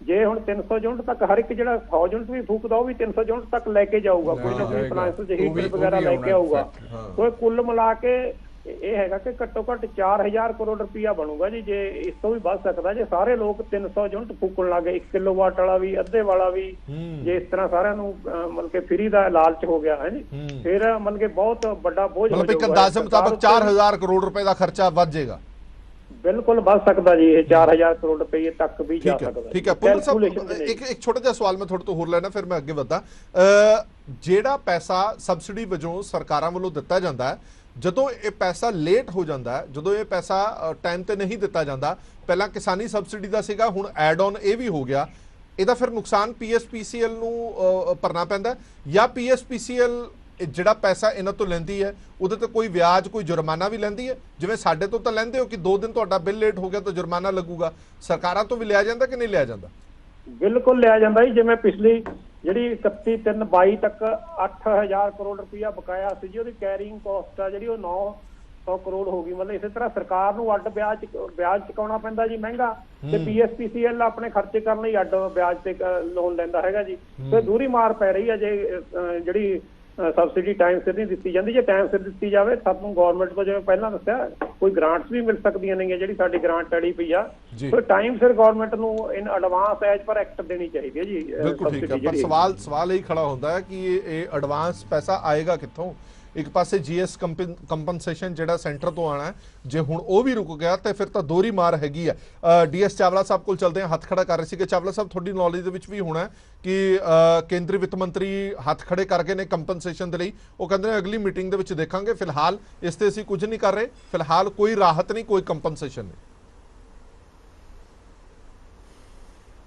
Speaker 3: ਜੇ ਹੁਣ 300 ਯੂਨਿਟ ਤੱਕ ਹਰ ਇੱਕ ਜਿਹੜਾ 100 ਯੂਨਿਟ ਵੀ ਫੂਕਦਾ ਉਹ ਵੀ 300 ਯੂਨਿਟ ਤੱਕ ਲੈ ਕੇ ਜਾਊਗਾ, ਕੋਈ ਨਾ ਕੋਈ ਫਾਈਨੈਂਸ ਚ ਹੀਟਰ ਵਗੈਰਾ ਲੈ ਕੇ ਆਊਗਾ। ਕੋਈ ਕੁੱਲ ਮਿਲਾ ਕੇ ਇਹ ਹੈਗਾ ਕਿ ਘੱਟੋ ਘੱਟ 4000 ਕਰੋੜ ਰੁਪਇਆ ਬਣੂਗਾ ਜੀ, ਜੇ ਇਸ ਤੋਂ ਵੀ ਵੱਧ ਸਕਦਾ ਜੇ ਸਾਰੇ ਲੋਕ 300 ਯੂਨਿਟ ਫੂਕਣ ਲੱਗੇ, 1 ਕਿਲੋਵਾਟ ਵਾਲਾ ਵੀ ਅੱਧੇ ਵਾਲਾ ਵੀ। ਜੇ ਇਸ ਤਰ੍ਹਾਂ ਸਾਰਿਆਂ ਨੂੰ ਮਤਲਬ ਕਿ ਫ੍ਰੀ ਦਾ ਲਾਲਚ ਹੋ ਗਿਆ ਹੈ ਜੀ, ਫਿਰ ਮਤਲਬ ਕਿ ਬਹੁਤ ਵੱਡਾ ਬੋਝ ਹੋ ਜਾਊਗਾ।
Speaker 1: ਇੱਕ ਅੰਦਾਜ਼ੇ ਮੁਤਾਬਕ 4000 ਕਰੋੜ ਰੁਪਏ ਦਾ ਖਰਚਾ ਵੱਧ ਜਾਏਗਾ।
Speaker 3: ਬਿਲਕੁਲ ਵੱਧ ਸਕਦਾ ਜੀ, ਇਹ 4000 ਕਰੋੜ ਰੁਪਏ ਤੱਕ ਵੀ ਜਾ ਸਕਦਾ।
Speaker 1: ਠੀਕ ਹੈ ਪੁੱਲਰ ਸਾਹਿਬ, ਇੱਕ ਛੋਟਾ ਜਿਹਾ ਸਵਾਲ ਮੈਂ ਤੁਹਾਡੇ ਤੋਂ ਹੋਰ ਲੈਣਾ, ਫਿਰ ਮੈਂ ਅੱਗੇ ਵਧਦਾ। ਜਿਹੜਾ ਪੈਸਾ ਸਬਸਿਡੀ ਵਜੋਂ ਸਰਕਾਰਾਂ ਵੱਲੋਂ ਦਿੱਤਾ ਜਾਂਦਾ ਹੈ, ਜਦੋਂ ਇਹ ਪੈਸਾ ਲੇਟ ਹੋ ਜਾਂਦਾ ਹੈ, ਜਦੋਂ ਇਹ ਪੈਸਾ ਟਾਈਮ ਤੇ ਨਹੀਂ ਦਿੱਤਾ ਜਾਂਦਾ, ਪਹਿਲਾਂ ਕਿਸਾਨੀ ਸਬਸਿਡੀ ਦਾ ਸੀਗਾ, ਹੁਣ ਐਡ ਔਨ ਇਹ ਵੀ ਹੋ ਗਿਆ, ਇਹਦਾ ਫਿਰ ਨੁਕਸਾਨ ਪੀਐਸਪੀਸੀਐਲ ਨੂੰ ਭਰਨਾ ਪੈਂਦਾ ਜਾਂ ਪੀਐਸਪੀਸੀਐਲ ਜਿਹੜਾ ਪੈਸਾ ਇਹਨਾਂ ਤੋਂ ਲੈਂਦੀ ਹੈ ਉਹਦੇ ਤੇ ਕੋਈ ਵਿਆਜ, ਕੋਈ ਜੁਰਮਾਨਾ ਵੀ ਲੈਂਦੀ ਹੈ? ਜਿਵੇਂ ਸਾਡੇ ਤੋਂ ਤਾਂ ਲੈਂਦੇ ਹੋ ਕਿ 2 ਦਿਨ ਤੁਹਾਡਾ ਬਿੱਲ ਲੇਟ ਹੋ ਗਿਆ ਤਾਂ ਜੁਰਮਾਨਾ ਲੱਗੂਗਾ, ਸਰਕਾਰਾਂ ਤੋਂ ਵੀ ਲਿਆ ਜਾਂਦਾ ਕਿ ਨਹੀਂ ਲਿਆ ਜਾਂਦਾ?
Speaker 3: ਬਿਲਕੁਲ ਲਿਆ ਜਾਂਦਾ ਜੀ। ਜਿਵੇਂ ਪਿਛਲੀ ਜਿਹੜੀ 31/3/22 ਤੱਕ 8000 ਕਰੋੜ ਰੁਪਇਆ ਬਕਾਇਆ ਸੀ ਜੀ, ਉਹਦੀ ਕੈਰੀਇੰਗ ਕਾਸਟ ਆ ਜਿਹੜੀ ਉਹ 900 ਕਰੋੜ ਹੋ ਗਈ। ਮਤਲਬ ਇਸੇ ਤਰ੍ਹਾਂ ਸਰਕਾਰ ਨੂੰ ਅੱਡ ਵਿਆਜ ਚੁਕਾਉਣਾ ਪੈਂਦਾ ਜੀ ਮਹਿੰਗਾ, ਤੇ ਪੀਐਸਪੀਸੀਐਲ ਆਪਣੇ ਖਰਚੇ ਕਰਨ ਲਈ ਅੱਡ ਵਿਆਜ ਤੇ ਲੋਨ ਲੈਂਦਾ ਹੈਗਾ ਜੀ। ਤੇ ਦੂਰੀ ਮਾਰ ਪੈ ਰਹੀ ਹੈ ਜੇ ਜਿਹੜੀ ਸਬਸਿਡੀ ਟਾਈਮ ਸਿਰ ਨਹੀਂ ਦਿੱਤੀ ਜਾਂਦੀ। ਜੇ ਟਾਈਮ ਸਿਰ ਦਿੱਤੀ ਜਾਵੇ ਸਾਨੂੰ ਗਵਰਨਮੈਂਟ ਤੋਂ ਜਿਵੇਂ ਪਹਿਲਾਂ ਦੱਸਿਆ ਕੋਈ ਗ੍ਰਾਂਟਸ ਵੀ ਮਿਲ ਸਕਦੀਆਂ ਨੇਗੀਆਂ, ਜਿਹੜੀ ਸਾਡੀ ਗ੍ਰਾਂਟ ਅੜੀ ਪਈ ਆ, ਸੋ ਟਾਈਮ ਸਿਰ ਗਵਰਨਮੈਂਟ ਨੂੰ in advance as per act ਦੇਣੀ ਚਾਹੀਦੀ ਹੈ ਜੀ।
Speaker 1: ਬਿਲਕੁਲ ਠੀਕ ਹੈ, ਪਰ ਸਵਾਲ ਇਹ ਖੜਾ ਹੁੰਦਾ ਹੈ ਕਿ ਇਹ ਐਡਵਾਂਸ ਪੈਸਾ ਆਏਗਾ ਕਿੱਥੋਂ? ਇੱਕ ਪਾਸੇ ਜੀਐਸ ਕੰਪਨਸੇਸ਼ਨ ਜਿਹੜਾ ਸੈਂਟਰ ਤੋਂ ਆਣਾ, ਜੇ ਹੁਣ ਉਹ ਵੀ ਰੁਕ ਗਿਆ ਤੇ ਫਿਰ ਤਾਂ ਦੋਹਰੀ ਮਾਰ ਹੈਗੀ ਹੈ। ਡੀਐਸ ਚਾਵਲਾ ਸਾਹਿਬ ਕੋਲ ਚਲਦੇ ਹਾਂ, ਹੱਥ ਖੜਾ ਕਰ ਰਹੇ ਸੀਗੇ। ਚਾਵਲਾ ਸਾਹਿਬ, ਤੁਹਾਡੀ ਨੌਲੇਜ ਦੇ ਵਿੱਚ ਵੀ ਹੋਣਾ ਕਿ ਕੇਂਦਰੀ ਵਿੱਤ ਮੰਤਰੀ ਹੱਥ ਖੜੇ ਕਰ ਗਏ ਨੇ ਕੰਪਨਸੇਸ਼ਨ ਦੇ ਲਈ। ਉਹ ਕਹਿੰਦੇ ਨੇ ਅਗਲੀ ਮੀਟਿੰਗ ਦੇ ਵਿੱਚ ਦੇਖਾਂਗੇ, ਫਿਲਹਾਲ ਇਸ ਤੇ ਅਸੀਂ ਕੁਝ ਨਹੀਂ ਕਰ ਰਹੇ, ਫਿਲਹਾਲ ਕੋਈ ਰਾਹਤ ਨਹੀਂ, ਕੋਈ ਕੰਪਨਸੇਸ਼ਨ ਨਹੀਂ।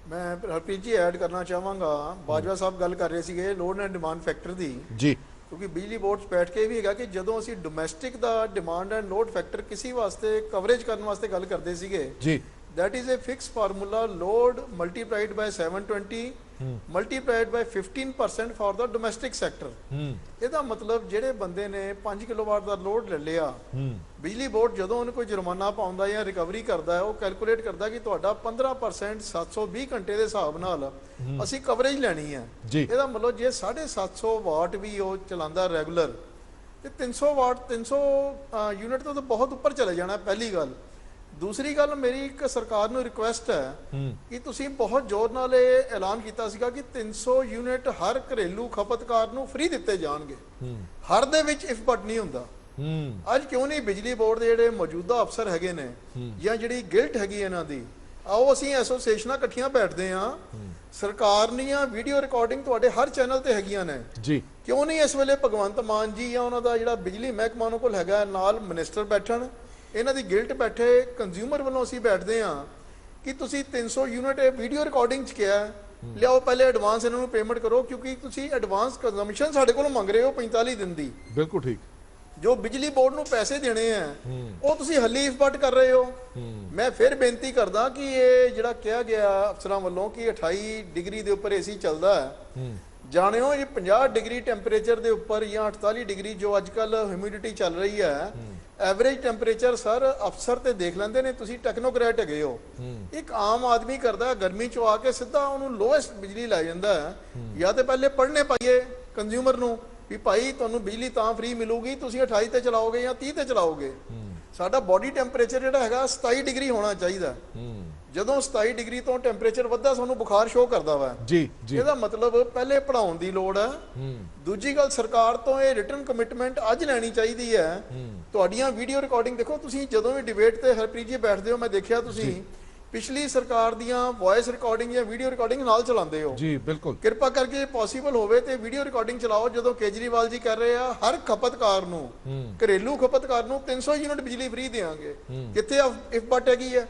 Speaker 4: ਮੈਂ ਹਰਪ੍ਰੀਤ ਜੀ ਐਡ ਕਰਨਾ ਚਾਹਾਂਗਾ, ਬਾਜਵਾ ਸਾਹਿਬ ਗੱਲ ਕਰ ਰਹੇ ਸੀਗੇ ਲੋਡ ਐਂਡ ਡਿਮਾਂਡ ਫੈਕਟਰ ਦੀ
Speaker 1: ਜੀ,
Speaker 4: ਕਿਉਂਕਿ ਬਿਜਲੀ ਬੋਰਡ 'ਚ ਬੈਠ ਕੇ ਵੀ ਹੈਗਾ ਕਿ ਜਦੋਂ ਅਸੀਂ domestic the demand and load factor ਕਿਸੇ ਵਾਸਤੇ ਕਵਰੇਜ ਕਰਨ ਵਾਸਤੇ ਗੱਲ ਕਰਦੇ ਸੀਗੇ
Speaker 1: ਜੀ,
Speaker 4: that is a fixed formula, load multiplied by 720 multiplied by 15% for the domestic sector। ਇਹਦਾ ਮਤਲਬ ਜਿਹੜੇ ਬੰਦੇ ਨੇ 5 ਕਿਲੋਵਾਟ ਦਾ ਲੋਡ ਲੈ ਲਿਆ, ਬਿਜਲੀ ਬੋਰਡ ਜਦੋਂ ਉਹਨੂੰ ਕੋਈ ਜੁਰਮਾਨਾ ਪਾਉਂਦਾ ਜਾਂ ਰਿਕਵਰੀ ਕਰਦਾ ਹੈ, ਉਹ ਕੈਲਕੂਲੇਟ ਕਰਦਾ ਕਿ ਤੁਹਾਡਾ 15% 720 ਘੰਟੇ ਦੇ ਹਿਸਾਬ ਨਾਲ ਅਸੀਂ ਕਵਰੇਜ ਲੈਣੀ ਹੈ। ਇਹਦਾ ਮਤਲਬ ਜੇ 750 ਵਾਟ ਵੀ ਉਹ ਚਲਾਉਂਦਾ ਰੈਗੂਲਰ ਤੇ 300 ਵਾਟ 300 ਯੂਨਿਟ ਤੋਂ ਤਾਂ ਬਹੁਤ ਉੱਪਰ ਚਲੇ ਜਾਣਾ, ਪਹਿਲੀ ਗੱਲ। ਦੂਸਰੀ ਗੱਲ, ਮੇਰੀ ਇੱਕ ਸਰਕਾਰ ਨੂੰ ਰਿਕੁਐਸਟ ਹੈ ਕਿ ਤੁਸੀਂ ਬਹੁਤ ਜ਼ੋਰ ਨਾਲ ਇਹ ਐਲਾਨ ਕੀਤਾ ਸੀਗਾ ਕਿ 300 ਯੂਨਿਟ ਹਰ ਘਰੇਲੂ ਖਪਤਕਾਰ ਨੂੰ ਫ੍ਰੀ ਦਿੱਤੇ ਜਾਣਗੇ। ਹਰ ਦੇ ਵਿੱਚ ਇਫ ਬਟ ਨਹੀਂ ਹੁੰਦਾ। ਅੱਜ ਕਿਉਂ ਨਹੀਂ ਬਿਜਲੀ ਬੋਰਡ ਦੇ ਜਿਹੜੇ ਮੌਜੂਦਾ ਅਫਸਰ ਹੈਗੇ ਨੇ ਜਾਂ ਜਿਹੜੀ ਗਿਲਟ ਹੈਗੀ ਇਹਨਾਂ ਦੀ, ਆਓ ਅਸੀਂ ਐਸੋਸੀਏਸ਼ਨਾਂ ਇਕੱਠੀਆਂ ਬੈਠਦੇ ਹਾਂ, ਸਰਕਾਰ ਦੀਆਂ ਵੀਡੀਓ ਰਿਕਾਰਡਿੰਗ ਤੁਹਾਡੇ ਹਰ ਚੈਨਲ ਤੇ ਹੈਗੀਆਂ ਨੇ ਜੀ, ਕਿਉਂ ਨਹੀਂ ਇਸ ਵੇਲੇ ਭਗਵੰਤ ਮਾਨ ਜੀ ਜਾਂ ਉਹਨਾਂ ਦਾ ਜਿਹੜਾ ਬਿਜਲੀ ਮਹਿਕਮਾ ਉਹਨਾਂ ਕੋਲ ਹੈਗਾ, ਨਾਲ ਮਿਨਿਸਟਰ ਬੈਠਣ, ਇਹਨਾਂ ਦੀ ਗਿਲਟ ਬੈਠੇ, ਕੰਜ਼ਿਊਮਰ ਵੱਲੋਂ ਅਸੀਂ ਬੈਠਦੇ ਹਾਂ ਕਿ ਤੁਸੀਂ 300 ਯੂਨਿਟ ਇਹ ਵੀਡੀਓ ਰਿਕਾਰਡਿੰਗ 'ਚ ਕਿਹਾ ਲਿਆਓ, ਪਹਿਲੇ ਐਡਵਾਂਸ ਇਹਨਾਂ ਨੂੰ ਪੇਮੈਂਟ ਕਰੋ, ਕਿਉਂਕਿ ਤੁਸੀਂ ਐਡਵਾਂਸ ਕੰਜ਼ੰਪਸ਼ਨ ਸਾਡੇ ਕੋਲੋਂ ਮੰਗ ਰਹੇ ਹੋ 45 ਦਿਨ ਦੀ।
Speaker 1: ਬਿਲਕੁਲ ਠੀਕ।
Speaker 4: ਜੋ ਬਿਜਲੀ ਬੋਰਡ ਨੂੰ ਪੈਸੇ ਦੇਣੇ ਆ ਉਹ ਤੁਸੀਂ ਹੱਲੀ ਇਫਬਟ ਕਰ ਰਹੇ ਹੋ। ਮੈਂ ਫਿਰ ਬੇਨਤੀ ਕਰਦਾ ਕਿ ਇਹ ਜਿਹੜਾ ਕਿਹਾ ਗਿਆ ਅਫਸਰਾਂ ਵੱਲੋਂ ਕਿ 28 ਡਿਗਰੀ ਦੇ ਉੱਪਰ ਏਸੀ ਚੱਲਦਾ ਹੈ, ਜਾਣਿਓ ਇਹ 50 ਡਿਗਰੀ ਟੈਂਪਰੇਚਰ ਦੇ ਉੱਪਰ ਜਾਂ 48 ਡਿਗਰੀ ਜੋ ਅੱਜ ਕੱਲ ਹਿਊਮਿਡਿਟੀ ਚੱਲ ਰਹੀ ਹੈ, ਐਵਰੇਜ ਟੈਂਪਰੇਚਰ ਸਰ ਅਫਸਰ ਤੇ ਦੇਖ ਲੈਂਦੇ ਨੇ, ਤੁਸੀਂ ਟੈਕਨੋਕ੍ਰੈਟ ਹੈਗੇ ਹੋ। ਇੱਕ ਆਮ ਆਦਮੀ ਕਰਦਾ ਗਰਮੀ ਚੋਂ ਆ ਕੇ ਸਿੱਧਾ ਉਹਨੂੰ ਲੋਐਸਟ ਬਿਜਲੀ ਲੈ ਜਾਂਦਾ ਹੈ। ਜਾਂ ਤੇ ਪਹਿਲੇ ਪੜ੍ਹਨੇ ਪਾਈਏ ਕੰਜ਼ਿਊਮਰ ਨੂੰ ਵੀ ਭਾਈ ਤੁਹਾਨੂੰ ਬਿਜਲੀ ਤਾਂ ਫ੍ਰੀ ਮਿਲੂਗੀ ਤੁਸੀਂ 28 ਤੇ ਚਲਾਓਗੇ ਜਾਂ 30 ਤੇ ਚਲਾਓਗੇ। ਸਾਡਾ ਬੋਡੀ ਟੈਂਪਰੇਚਰ ਜਿਹੜਾ ਹੈਗਾ 27 ਡਿਗਰੀ ਹੋਣਾ ਚਾਹੀਦਾ। ਜਦੋਂ 27 ਡਿਗਰੀ ਤੋਂ ਟੈਂਪਰੇਚਰ ਵੱਧਦਾ ਸਾਨੂੰ ਬੁਖਾਰ ਸ਼ੋ ਕਰਦਾ ਵਾ ਜੀ। ਇਹਦਾ ਮਤਲਬ ਪਹਿਲੇ ਪੜਾਉਣ ਦੀ ਲੋੜ ਹੈ। ਦੂਜੀ ਗੱਲ, ਸਰਕਾਰ ਤੋਂ ਇਹ ਰਿਟਨ ਕਮਿਟਮੈਂਟ ਅੱਜ ਲੈਣੀ ਚਾਹੀਦੀ ਹੈ। ਤੁਹਾਡੀਆਂ ਵੀਡੀਓ ਰਿਕਾਰਡਿੰਗ ਦੇਖੋ, ਤੁਸੀਂ ਜਦੋਂ ਵੀ ਡਿਬੇਟ ਤੇ ਹਰਪ੍ਰੀਤ ਜੀ ਬੈਠਦੇ ਹੋ, ਮੈਂ ਦੇਖਿਆ ਤੁਸੀਂ ਪਿਛਲੀ ਸਰਕਾਰ ਦੀਆਂ ਵੌਇਸ ਰਿਕਾਰਡਿੰਗ ਜਾਂ ਵੀਡੀਓ ਰਿਕਾਰਡਿੰਗ ਨਾਲ ਚਲਾਉਂਦੇ ਹੋ ਜੀ। ਬਿਲਕੁਲ, ਕਿਰਪਾ ਕਰਕੇ ਪੋਸੀਬਲ ਹੋਵੇ ਤੇ ਵੀਡੀਓ ਰਿਕਾਰਡਿੰਗ ਚਲਾਓ। ਜਦੋਂ ਕੇਜਰੀਵਾਲ ਜੀ ਕਰ ਰਹੇ ਆ ਹਰ ਖਪਤਕਾਰ ਨੂੰ, ਘਰੇਲੂ ਖਪਤਕਾਰ ਨੂੰ 300 ਯੂਨਿਟ ਬਿਜਲੀ ਫ੍ਰੀ ਦੇਵਾਂਗੇ, ਕਿੱਥੇ ਇਫ ਬਟ ਹੈਗੀ ਹੈ?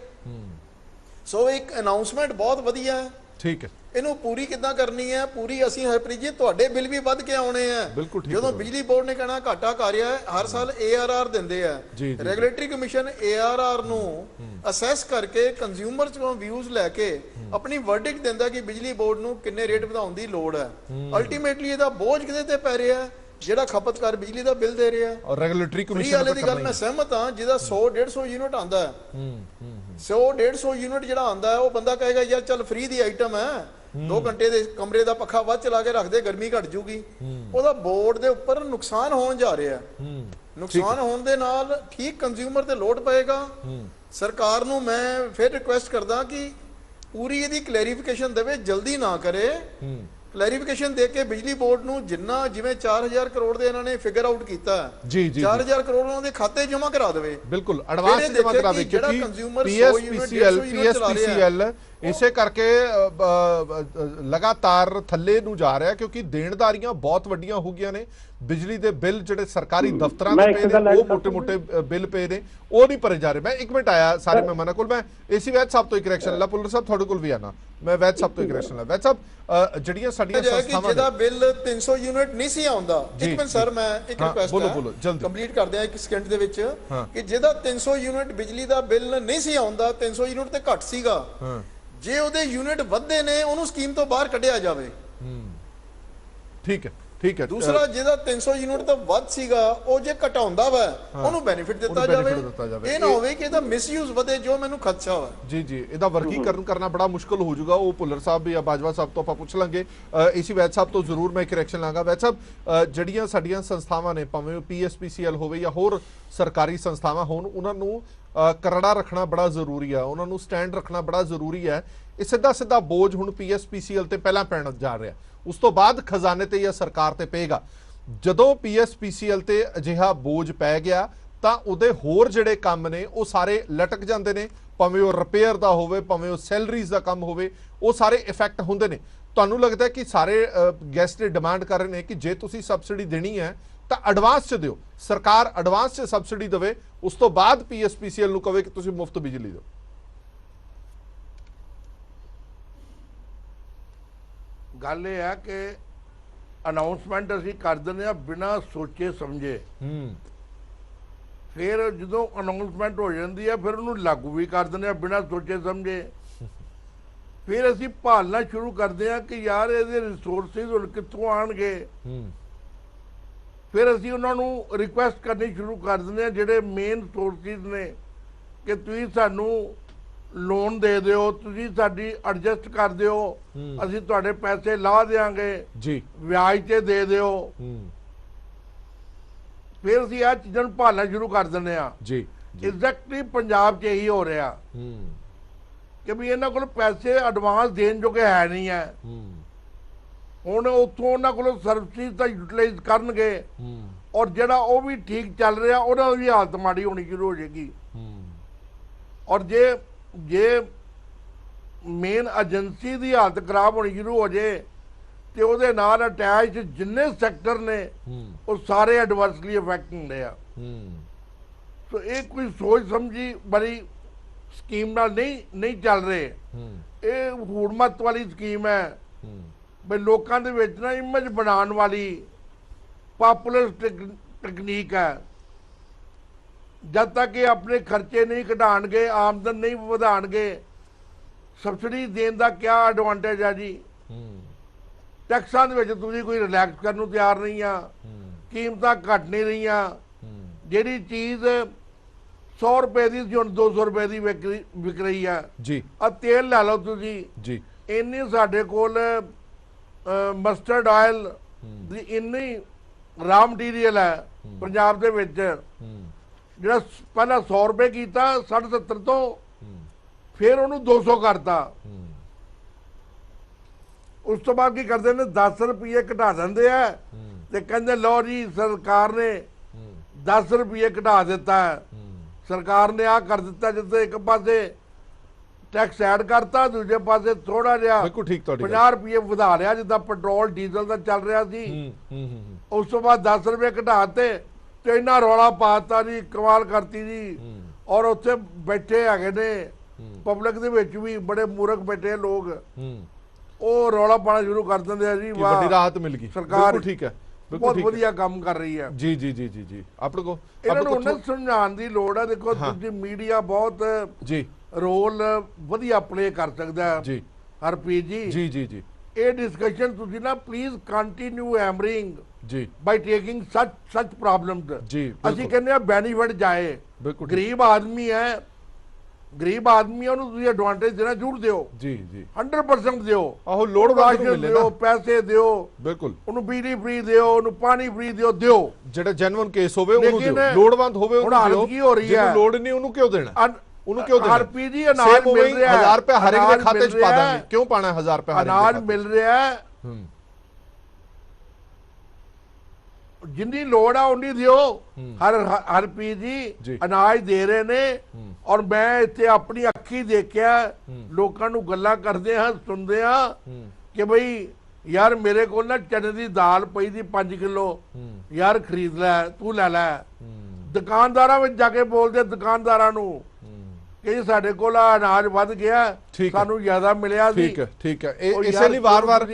Speaker 4: ਸੋ ਇੱਕ ਅਨਾਉਂਸਮੈਂਟ ਬਹੁਤ ਵਧੀਆ ਹੈ, ਠੀਕ ਹੈ। ਇਹਨੂੰ ਪੂਰੀ ਕਿੱਦਾਂ ਕਰਨੀ ਹੈ? ਪੂਰੀ ਅਸੀਂ ਹਰਪ੍ਰੀਤ ਜੀ ਤੁਹਾਡੇ ਬਿੱਲ ਵੀ ਵੱਧ ਕੇ ਆਉਣੇ ਆ। ਜਦੋਂ ਬਿਜਲੀ ਬੋਰਡ ਨੇ ਕਹਿਣਾ ਘਾਟਾ ਕਰ ਰਿਹਾ ਹੈ, ਹਰ ਸਾਲ ARR ਦਿੰਦੇ ਆ, ਰੈਗੂਲੇਟਰੀ ਕਮਿਸ਼ਨ ARR ਨੂੰ ਅਸੈਸ ਕਰਕੇ ਕੰਜ਼ਿਊਮਰ ਚੋਂ ਵਿਊਜ਼ ਲੈ ਕੇ ਆਪਣੀ ਵਰਡਿਕਟ ਦਿੰਦਾ ਕਿ ਬਿਜਲੀ ਬੋਰਡ ਨੂੰ ਕਿੰਨੇ ਰੇਟ ਵਧਾਉਣ ਦੀ ਲੋੜ ਹੈ। ਅਲਟੀਮੇਟਲੀ ਇਹਦਾ ਬੋਝ ਕਿਹਦੇ ਤੇ ਪੈ ਰਿਹਾ? ਜਿਹੜਾ ਖਪਤਕਾਰ ਬਿਜਲੀ ਦਾ ਬਿੱਲ ਦੇ ਰਿਹਾ। ਔਰ ਰੈਗੂਲੇਟਰੀ ਕਮਿਸ਼ਨ ਵਾਲੇ ਦੀ ਗੱਲ ਮੈਂ ਸਹਿਮਤ ਹਾਂ, ਜਿਹਦਾ 100-150 ਯੂਨਿਟ ਆਂਦਾ ਹੈ, 100-150 ਯੂਨਿਟ ਜਿਹੜਾ ਆਂਦਾ ਹੈ, ਉਹ ਬੰਦਾ ਕਹੇਗਾ ਯਾਰ ਚੱਲ ਫ੍ਰੀ ਦੀ ਆਈਟਮ ਹੈ, 2 ਘੰਟੇ ਦੇ ਕਮਰੇ ਦਾ ਪੱਖਾ ਵੱਧ ਚਲਾ ਕੇ ਰੱਖਦੇ, ਗਰਮੀ ਘਟ ਜੂਗੀ। ਉਹਦਾ ਬੋਰਡ ਦੇ ਉੱਪਰ ਨੁਕਸਾਨ ਹੋਣ ਜਾ ਰਿਹਾ। ਨੁਕਸਾਨ ਹੋਣ ਦੇ ਨਾਲ ਠੀਕ ਕੰਜ਼ਿਊਮਰ ਤੇ ਲੋਡ ਪਏਗਾ। ਸਰਕਾਰ ਨੂੰ ਮੈਂ ਫਿਰ ਰਿਕੁਐਸਟ ਕਰਦਾ ਕਿ ਪੂਰੀ ਇਹਦੀ ਕਲੈਰੀਫਿਕੇਸ਼ਨ ਦੇਵੇ, ਜਲਦੀ ਨਾ ਕਰੇ। ਕਲੈਰੀਫਿਕੇਸ਼ਨ ਦੇ ਕੇ ਬਿਜਲੀ ਬੋਰਡ ਨੂੰ ਜਿੰਨਾ, ਜਿਵੇਂ 4000 ਕਰੋੜ ਦੇ ਇਹਨਾਂ ਨੇ ਫਿਗਰ ਆਊਟ ਕੀਤਾ ਜੀ, 4000 ਕਰੋੜ ਉਹਨਾਂ ਦੇ ਖਾਤੇ ਜਮ੍ਹਾਂ ਕਰਾ ਦੇਵੇ। ਬਿਲਕੁਲ, ਐਡਵਾਂਸ ਜਮ੍ਹਾਂ ਕਰਾ ਦੇ, ਕਿਉਂਕਿ PSPCL ਇਸੇ ਕਰਕੇ ਲਗਾਤਾਰ ਥੱਲੇ ਨੂੰ ਜਾ ਰਿਹਾ, ਕਿਉਂਕਿ ਦੇਣਦਾਰੀਆਂ ਬਹੁਤ ਵੱਡੀਆਂ ਹੋ ਗਈਆਂ ਨੇ। ਬਿਜਲੀ ਦੇ ਬਿੱਲ ਜਿਹੜੇ ਸਰਕਾਰੀ ਦਫ਼ਤਰਾਂ ਦੇ ਪਏ ਨੇ, ਉਹ ਮੋਟੇ-ਮੋਟੇ ਬਿੱਲ ਪਏ ਨੇ, ਉਹ ਨਹੀਂ ਭਰੇ ਜਾ ਰਹੇ। ਮੈਂ 1 ਮਿੰਟ ਆਇਆ ਸਾਰੇ ਮਹਿਮਾਨਾਂ ਕੋਲ, ਮੈਂ ਏਸੀ ਵੈਦ ਸਾਹਿਬ ਤੋਂ ਇੱਕ ਰਿਐਕਸ਼ਨ ਲਾ। ਪੁੱਲਰ ਸਾਹਿਬ ਤੁਹਾਡੇ ਕੋਲ ਵੀ ਆਣਾ, ਮੈਂ ਵੈਦ ਸਾਹਿਬ ਤੋਂ ਇੱਕ ਰਿਐਕਸ਼ਨ ਲਾ। ਵੈਦ ਸਾਹਿਬ, ਜਿਹੜੀਆਂ ਸਾਡੀਆਂ ਸੰਸਥਾਵਾਂ ਜਿਹਦਾ ਬਿੱਲ 300 ਯੂਨਿਟ ਨਹੀਂ ਸੀ ਆਉਂਦਾ, ਇੱਕ ਮਿੰਟ ਸਰ ਮੈਂ ਇੱਕ ਰਿਕੁਐਸਟ ਹੈ, ਕੰਪਲੀਟ ਕਰਦੇ ਆ 1 ਸਕਿੰਟ ਦੇ ਵਿੱਚ, ਕਿ ਜਿਹਦਾ 300 ਯੂਨਿਟ ਬਿਜਲੀ ਦਾ ਬਿੱਲ ਨਹੀਂ ਸੀ ਆਉਂਦਾ, 300 ਯੂਨਿਟ ਤੇ ਘੱਟ ਸੀਗਾ, ਜੇ ਉਹਦੇ ਯੂਨਿਟ ਵੱਧਦੇ ਨੇ ਉਹਨੂੰ ਸਕੀਮ ਤੋਂ ਬਾਹਰ ਕੱਢਿਆ ਜਾਵੇ। ਠੀਕ ਹੈ,
Speaker 1: ਠੀਕ ਹੈ।
Speaker 4: ਦੂਸਰਾ ਜਿਹਦਾ 300 ਯੂਨਿਟ ਤੋਂ ਵੱਧ ਸੀਗਾ ਉਹ ਜੇ ਘਟਾਉਂਦਾ ਵਾ ਉਹਨੂੰ ਬੈਨੀਫਿਟ ਦਿੱਤਾ ਜਾਵੇ, ਇਹ ਨਾ ਹੋਵੇ ਕਿ ਇਹਦਾ ਮਿਸਯੂਜ਼ ਵਧੇ, ਜੋ ਮੈਨੂੰ ਖਦਸ਼ਾ ਵਾ।
Speaker 1: ਜੀ ਜੀ, ਇਹਦਾ ਵਰਗੀਕਰਨ ਕਰਨਾ ਬੜਾ ਮੁਸ਼ਕਲ ਹੋ ਜਾਊਗਾ। ਉਹ ਭੁੱਲਰ ਸਾਹਿਬ ਜਾਂ ਬਾਜਵਾ ਸਾਹਿਬ ਤੋਂ ਆਪਾਂ ਪੁੱਛ ਲਾਂਗੇ। ਏਸੀ ਵੈਦ ਸਾਹਿਬ ਤੋਂ ਜ਼ਰੂਰ ਮੈਂ ਇੱਕ ਰਿਐਕਸ਼ਨ ਲਾਂਗਾ। ਵੈਦ ਸਾਹਿਬ, ਜਿਹੜੀਆਂ ਸਾਡੀਆਂ ਸੰਸਥਾਵਾਂ ਨੇ, ਭਾਵੇਂ ਉਹ PSPCL ਹੋਵੇ ਜਾਂ ਹੋਰ ਸਰਕਾਰੀ ਸੰਸਥਾਵਾਂ ਹੋਣ, ਉਹਨਾਂ ਨੂੰ ਕਰੜਾ ਰੱਖਣਾ ਬੜਾ ਜ਼ਰੂਰੀ ਆ, ਉਹਨਾਂ ਨੂੰ ਸਟੈਂਡ ਰੱਖਣਾ ਬੜਾ ਜ਼ਰੂਰੀ ਹੈ। ਇਹ ਸਿੱਧਾ ਸਿੱਧਾ ਬੋਝ ਹੁਣ PSPCL ਤੇ ਪਹਿਲਾਂ ਪੈਣ ਜਾ ਰਿਹਾ, ਉਸ ਤੋਂ ਬਾਅਦ ਖਜ਼ਾਨੇ ਤੇ ਜਾਂ ਸਰਕਾਰ ਤੇ ਪਏਗਾ। ਜਦੋਂ PSPCL ਤੇ ਅਜਿਹਾ ਬੋਝ ਪੈ ਗਿਆ ਤਾਂ ਉਹਦੇ ਹੋਰ ਜਿਹੜੇ ਕੰਮ ਨੇ ਉਹ ਸਾਰੇ ਲਟਕ ਜਾਂਦੇ ਨੇ, ਭਾਵੇਂ ਉਹ ਰਿਪੇਅਰ ਦਾ ਹੋਵੇ, ਭਾਵੇਂ ਉਹ ਸੈਲਰੀਜ਼ ਦਾ ਕੰਮ ਹੋਵੇ, ਉਹ ਸਾਰੇ ਇਫੈਕਟ ਹੁੰਦੇ ਨੇ। ਤੁਹਾਨੂੰ ਲੱਗਦਾ ਹੈ ਕਿ ਸਾਰੇ ਗੈਸਟ ਡਿਮਾਂਡ ਕਰ ਰਹੇ ਨੇ ਕਿ ਜੇ ਤੁਸੀਂ ਸਬਸਿਡੀ ਦੇਣੀ ਹੈ ਤਾਂ ਐਡਵਾਂਸ 'ਚ ਦਿਓ, ਸਰਕਾਰ ਐਡਵਾਂਸ 'ਚ ਸਬਸਿਡੀ ਦੇਵੇ, ਉਸ ਤੋਂ ਬਾਅਦ PSPCL ਨੂੰ ਕਹੇ ਕਿ ਤੁਸੀਂ ਮੁਫਤ ਬਿਜਲੀ ਦਿਓ।
Speaker 5: ਗੱਲ ਇਹ ਹੈ ਕਿ ਅਨਾਉਂਸਮੈਂਟ ਅਸੀਂ ਕਰ ਦਿੰਦੇ ਆ ਬਿਨਾਂ ਸੋਚੇ ਸਮਝੇ, ਫਿਰ ਜਦੋਂ ਅਨਾਉਂਸਮੈਂਟ ਹੋ ਜਾਂਦੀ ਹੈ ਫਿਰ ਉਹਨੂੰ ਲਾਗੂ ਵੀ ਕਰ ਦਿੰਦੇ ਆ ਬਿਨਾਂ ਸੋਚੇ ਸਮਝੇ। ਫਿਰ ਅਸੀਂ ਭਾਲਣਾ ਸ਼ੁਰੂ ਕਰਦੇ ਆ ਕਿ ਯਾਰ ਇਹਦੇ ਰਿਸੋਰਸਿਸ ਹੁਣ ਕਿੱਥੋਂ ਆਣਗੇ। ਫਿਰ ਅਸੀਂ ਉਹਨਾਂ ਨੂੰ ਰਿਕੁਐਸਟ ਕਰਨੀ ਸ਼ੁਰੂ ਕਰ ਦਿੰਦੇ ਆ ਜਿਹੜੇ ਮੇਨ ਸੋਰਸਿਸ ਨੇ ਕਿ ਤੁਸੀਂ ਸਾਨੂੰ ਲੋਨ ਦੇ ਦਿਓ, ਤੁਸੀਂ ਸਾਡੀ ਐਡਜਸਟ ਕਰ ਦਿਓ, ਅਸੀਂ ਤੁਹਾਡੇ ਪੈਸੇ ਲਾ ਦੇਾਂਗੇ ਜੀ, ਵਿਆਜ ਤੇ ਦੇ ਦਿਓ। ਫਿਰ ਅਸੀਂ ਇਹ ਚੀਜ਼ਾਂ ਨੂੰ ਭਾਲਣਾ ਸ਼ੁਰੂ ਕਰ ਦਿੰਦੇ ਆ ਜੀ। ਐਗਜ਼ੈਕਟਲੀ ਪੰਜਾਬ 'ਚ ਇਹੀ ਹੋ ਰਿਹਾ ਕਿ ਵੀ ਇਹਨਾਂ ਕੋਲ ਪੈਸੇ ਐਡਵਾਂਸ ਦੇਣ ਜੋਗੇ ਹੈ ਨਹੀਂ ਹੈ। ਹੁਣ ਉੱਥੋਂ ਉਹਨਾਂ ਕੋਲੋਂ ਸਰਵਿਸ ਤਾਂ ਯੂਟਿਲਾਈਜ਼ ਕਰਨਗੇ, ਔਰ ਜਿਹੜਾ ਉਹ ਵੀ ਠੀਕ ਚੱਲ ਰਿਹਾ ਉਹਨਾਂ ਦੀ ਹਾਲਤ ਮਾੜੀ ਹੋਣੀ ਸ਼ੁਰੂ ਹੋ ਜਾਏਗੀ। ਔਰ ਜੇ ਮੇਨ ਏਜੰਸੀ ਦੀ ਹਾਲਤ ਖਰਾਬ ਹੋਣੀ ਸ਼ੁਰੂ ਹੋ ਜੇ ਤੇ ਉਹਦੇ ਨਾਲ ਅਟੈਚ ਜਿੰਨੇ ਸੈਕਟਰ ਨੇ ਉਹ ਸਾਰੇ ਐਡਵਰਸਲੀ ਇਫੈਕਟ ਹੁੰਦੇ ਆ। ਸੋ ਇਹ ਕੋਈ ਸੋਚ ਸਮਝੀ ਬੜੀ ਸਕੀਮ ਨਾਲ ਨਹੀਂ ਚੱਲ ਰਹੇ। ਇਹ ਹੂੜਮਤ ਵਾਲੀ ਸਕੀਮ ਹੈ ਬਈ ਲੋਕਾਂ ਦੇ ਵਿੱਚ ਨਾ ਇਮੇਜ ਬਣਾਉਣ ਵਾਲੀ ਪਾਪੂਲਰ ਟੈਕਨੀਕ ਹੈ। ਜਦ ਤੱਕ ਇਹ ਆਪਣੇ ਖਰਚੇ ਨਹੀਂ ਘਟਾਣਗੇ, ਆਮਦਨ ਨਹੀਂ ਵਧਾਣਗੇ, ਸਬਸਿਡੀ ਦੇਣ ਦਾ ਕੀ ਐਡਵਾਂਟੇਜ ਹੈ ਜੀ। ਟੈਕਸਾਂ ਦੇ ਵਿੱਚ ਤੁਸੀਂ ਕੋਈ ਰਿਲੈਕਸ ਕਰਨ ਨੂੰ ਤਿਆਰ ਨਹੀਂ ਆ, ਕੀਮਤਾਂ ਘਟ ਨਹੀਂ ਰਹੀਆਂ। ਜਿਹੜੀ ਚੀਜ਼ 100 ਰੁਪਏ ਦੀ ਸੀ ਹੁਣ 200 ਰੁਪਏ ਦੀ ਵਿਕ ਰਹੀ ਆ ਜੀ। ਆ ਤੇਲ ਲੈ ਲਓ ਤੁਸੀਂ ਜੀ, ਇੰਨੀ ਸਾਡੇ ਕੋਲ ਮਸਟਰਡ ਆਇਲ ਦੀ ਇੰਨੀ ਰਾ ਮਟੀਰੀਅਲ ਹੈ ਪੰਜਾਬ ਦੇ ਵਿੱਚ, ਜਿਹੜਾ ਪਹਿਲਾਂ 100 ਰੁਪਏ ਕੀਤਾ 70 ਤੋਂ ਫਿਰ ਉਹਨੂੰ 200 ਕਰਤਾ। ਉਸ ਤੋਂ ਬਾਅਦ ਕੀ ਕਰਦੇ ਨੇ 10 ਰੁਪਏ ਘਟਾ ਦਿੰਦੇ ਆ ਤੇ ਕਹਿੰਦੇ ਲਓ ਜੀ ਸਰਕਾਰ ਨੇ 10 ਰੁਪਏ ਘਟਾ ਦਿੱਤਾ, ਸਰਕਾਰ ਨੇ ਆ ਕਰ ਦਿੱਤਾ। ਜਿੱਥੇ ਇੱਕ ਪਾਸੇ ਟੈਕਸ ਐਡ ਕਰਤਾ, ਦੂਜੇ ਪਾਸੇ ਥੋੜਾ ਜਿਹਾ 50 ਰੁਪਏ ਵਧਾ ਲਿਆ, ਜਿੱਦਾਂ ਪੈਟਰੋਲ ਡੀਜ਼ਲ ਦਾ ਚੱਲ ਰਿਹਾ ਸੀ। ਉਸ ਤੋਂ ਬਾਅਦ 10 ਰੁਪਏ ਘਟਾਤੇ ਤੇ ਇੰਨਾ ਰੌਲਾ ਪਾਤਾ ਜੀ, ਕਮਾਲ ਕਰਤੀ ਜੀ। ਔਰ ਉੱਥੇ ਬੈਠੇ ਹੈਗੇ ਨੇ ਪਬਲਿਕ ਦੇ ਵਿੱਚ ਵੀ ਬੜੇ ਮੂਰਖ ਬੈਠੇ ਲੋਕ, ਉਹ ਰੌਲਾ ਪਾਣਾ ਸ਼ੁਰੂ ਕਰ ਦਿੰਦੇ ਆ ਜੀ ਵਾਹ
Speaker 1: ਵੱਡੀ ਰਾਹਤ ਮਿਲ ਗਈ,
Speaker 5: ਸਰਕਾਰ
Speaker 1: ਠੀਕ ਹੈ,
Speaker 5: ਬਹੁਤ ਵਧੀਆ ਕੰਮ ਕਰ ਰਹੀ ਹੈ
Speaker 1: ਜੀ ਜੀ ਜੀ ਜੀ ਜੀ। ਆਪਣੇ ਕੋ
Speaker 5: ਇਹਨਾਂ ਨੂੰ ਉਹਨਾਂ ਸਮਝਾਉਣ ਦੀ ਲੋੜ ਹੈ। ਦੇਖੋ ਤੁਸੀਂ ਮੀਡੀਆ ਬਹੁਤ ਜੀ ਰੋਲ ਵਧੀਆ ਪਲੇ ਕਰ ਸਕਦਾ ਹੈ ਜੀ ਹਰਪ੍ਰੀਤ ਜੀ ਜੀ ਜੀ ਜੀ। ਇਹ ਡਿਸਕਸ਼ਨ ਤੁਸੀਂ ਨਾ ਪਲੀਜ਼ ਕੰਟੀਨਿਊ ਹੈਮਰਿੰਗ ਜੀ ਬਾਈ ਟੇਕਿੰਗ ਸੱਚ ਪ੍ਰੋਬਲਮਸ ਜੀ। ਅਸੀਂ ਕਹਿੰਦੇ ਆ ਬੈਨੀਫਿਟ ਜਾਏ, ਗਰੀਬ ਆਦਮੀ ਹੈ, ਗਰੀਬ ਆਦਮੀ ਉਹਨੂੰ ਤੁਸੀਂ ਐਡਵਾਂਟੇਜ ਦੇਣਾ ਜ਼ਰੂਰ ਦਿਓ ਜੀ ਜੀ 100% ਦਿਓ। ਆਹੋ ਲੋੜਵੰਦ ਨੂੰ ਦਿਓ, ਪੈਸੇ ਦਿਓ, ਬਿਲਕੁਲ ਉਹਨੂੰ ਬਿਜਲੀ ਫ੍ਰੀ ਦਿਓ, ਉਹਨੂੰ ਪਾਣੀ ਫ੍ਰੀ ਦਿਓ
Speaker 1: ਜਿਹੜਾ ਜੈਨੂਇਨ ਕੇਸ ਹੋਵੇ ਉਹਨੂੰ ਦਿਓ, ਲੋੜਵੰਦ ਹੋਵੇ ਉਹਨੂੰ ਦਿਓ।
Speaker 5: ਕੀ ਹੋ ਰਹੀ ਹੈ,
Speaker 1: ਲੋੜ ਨਹੀਂ ਉਹਨੂੰ ਕਿਉਂ ਦੇਣਾ, ਉਹਨੂੰ ਕਿਉਂ ਦੇਣਾ।
Speaker 5: ਹਰਪੀ ਜੀ ਅਨਾਜ ਮਿਲ ਰਿਹਾ
Speaker 1: 1000 ਰੁਪਏ ਹਰ ਇੱਕ ਦੇ ਖਾਤੇ 'ਚ ਪਾ ਦਾਂਗੇ, ਕਿਉਂ ਪਾਣਾ 1000 ਰੁਪਏ ਹਰ ਇੱਕ ਦੇ ਖਾਤੇ 'ਚ?
Speaker 5: ਅਨਾਜ ਮਿਲ ਰਿਹਾ, ਜਿੰਨੀ ਲੋੜ ਆ ਉਨੀ ਦਿਓ। ਹਰਪੀ ਜੀ ਅਨਾਜ ਦੇ ਰਹੇ ਨੇ, ਔਰ ਮੈਂ ਇੱਥੇ ਆਪਣੀ ਅੱਖੀ ਦੇਖਿਆ ਲੋਕਾਂ ਨੂੰ ਗੱਲਾਂ ਕਰਦੇ ਹਾਂ, ਸੁਣਦੇ ਹਾਂ ਕਿ ਬਈ ਯਾਰ ਮੇਰੇ ਕੋਲ ਨਾ ਚਨੇ ਦੀ ਦਾਲ ਪਈ ਦੀ 5 ਕਿਲੋ, ਯਾਰ ਖਰੀਦ ਲੈ, ਤੂੰ ਲੈ ਲੈ। ਦੁਕਾਨਦਾਰਾਂ ਵਿੱਚ ਜਾ ਕੇ ਬੋਲਦੇ ਦੁਕਾਨਦਾਰਾਂ ਨੂੰ ਕਿ ਸਾਡੇ ਕੋਲ ਅਨਾਜ ਵੱਧ ਗਿਆ, ਸਾਨੂੰ ਜ਼ਿਆਦਾ ਮਿਲਿਆ ਸੀ।
Speaker 1: ਠੀਕ ਹੈ। ਇਸੇ ਲਈ ਵਾਰ-ਵਾਰ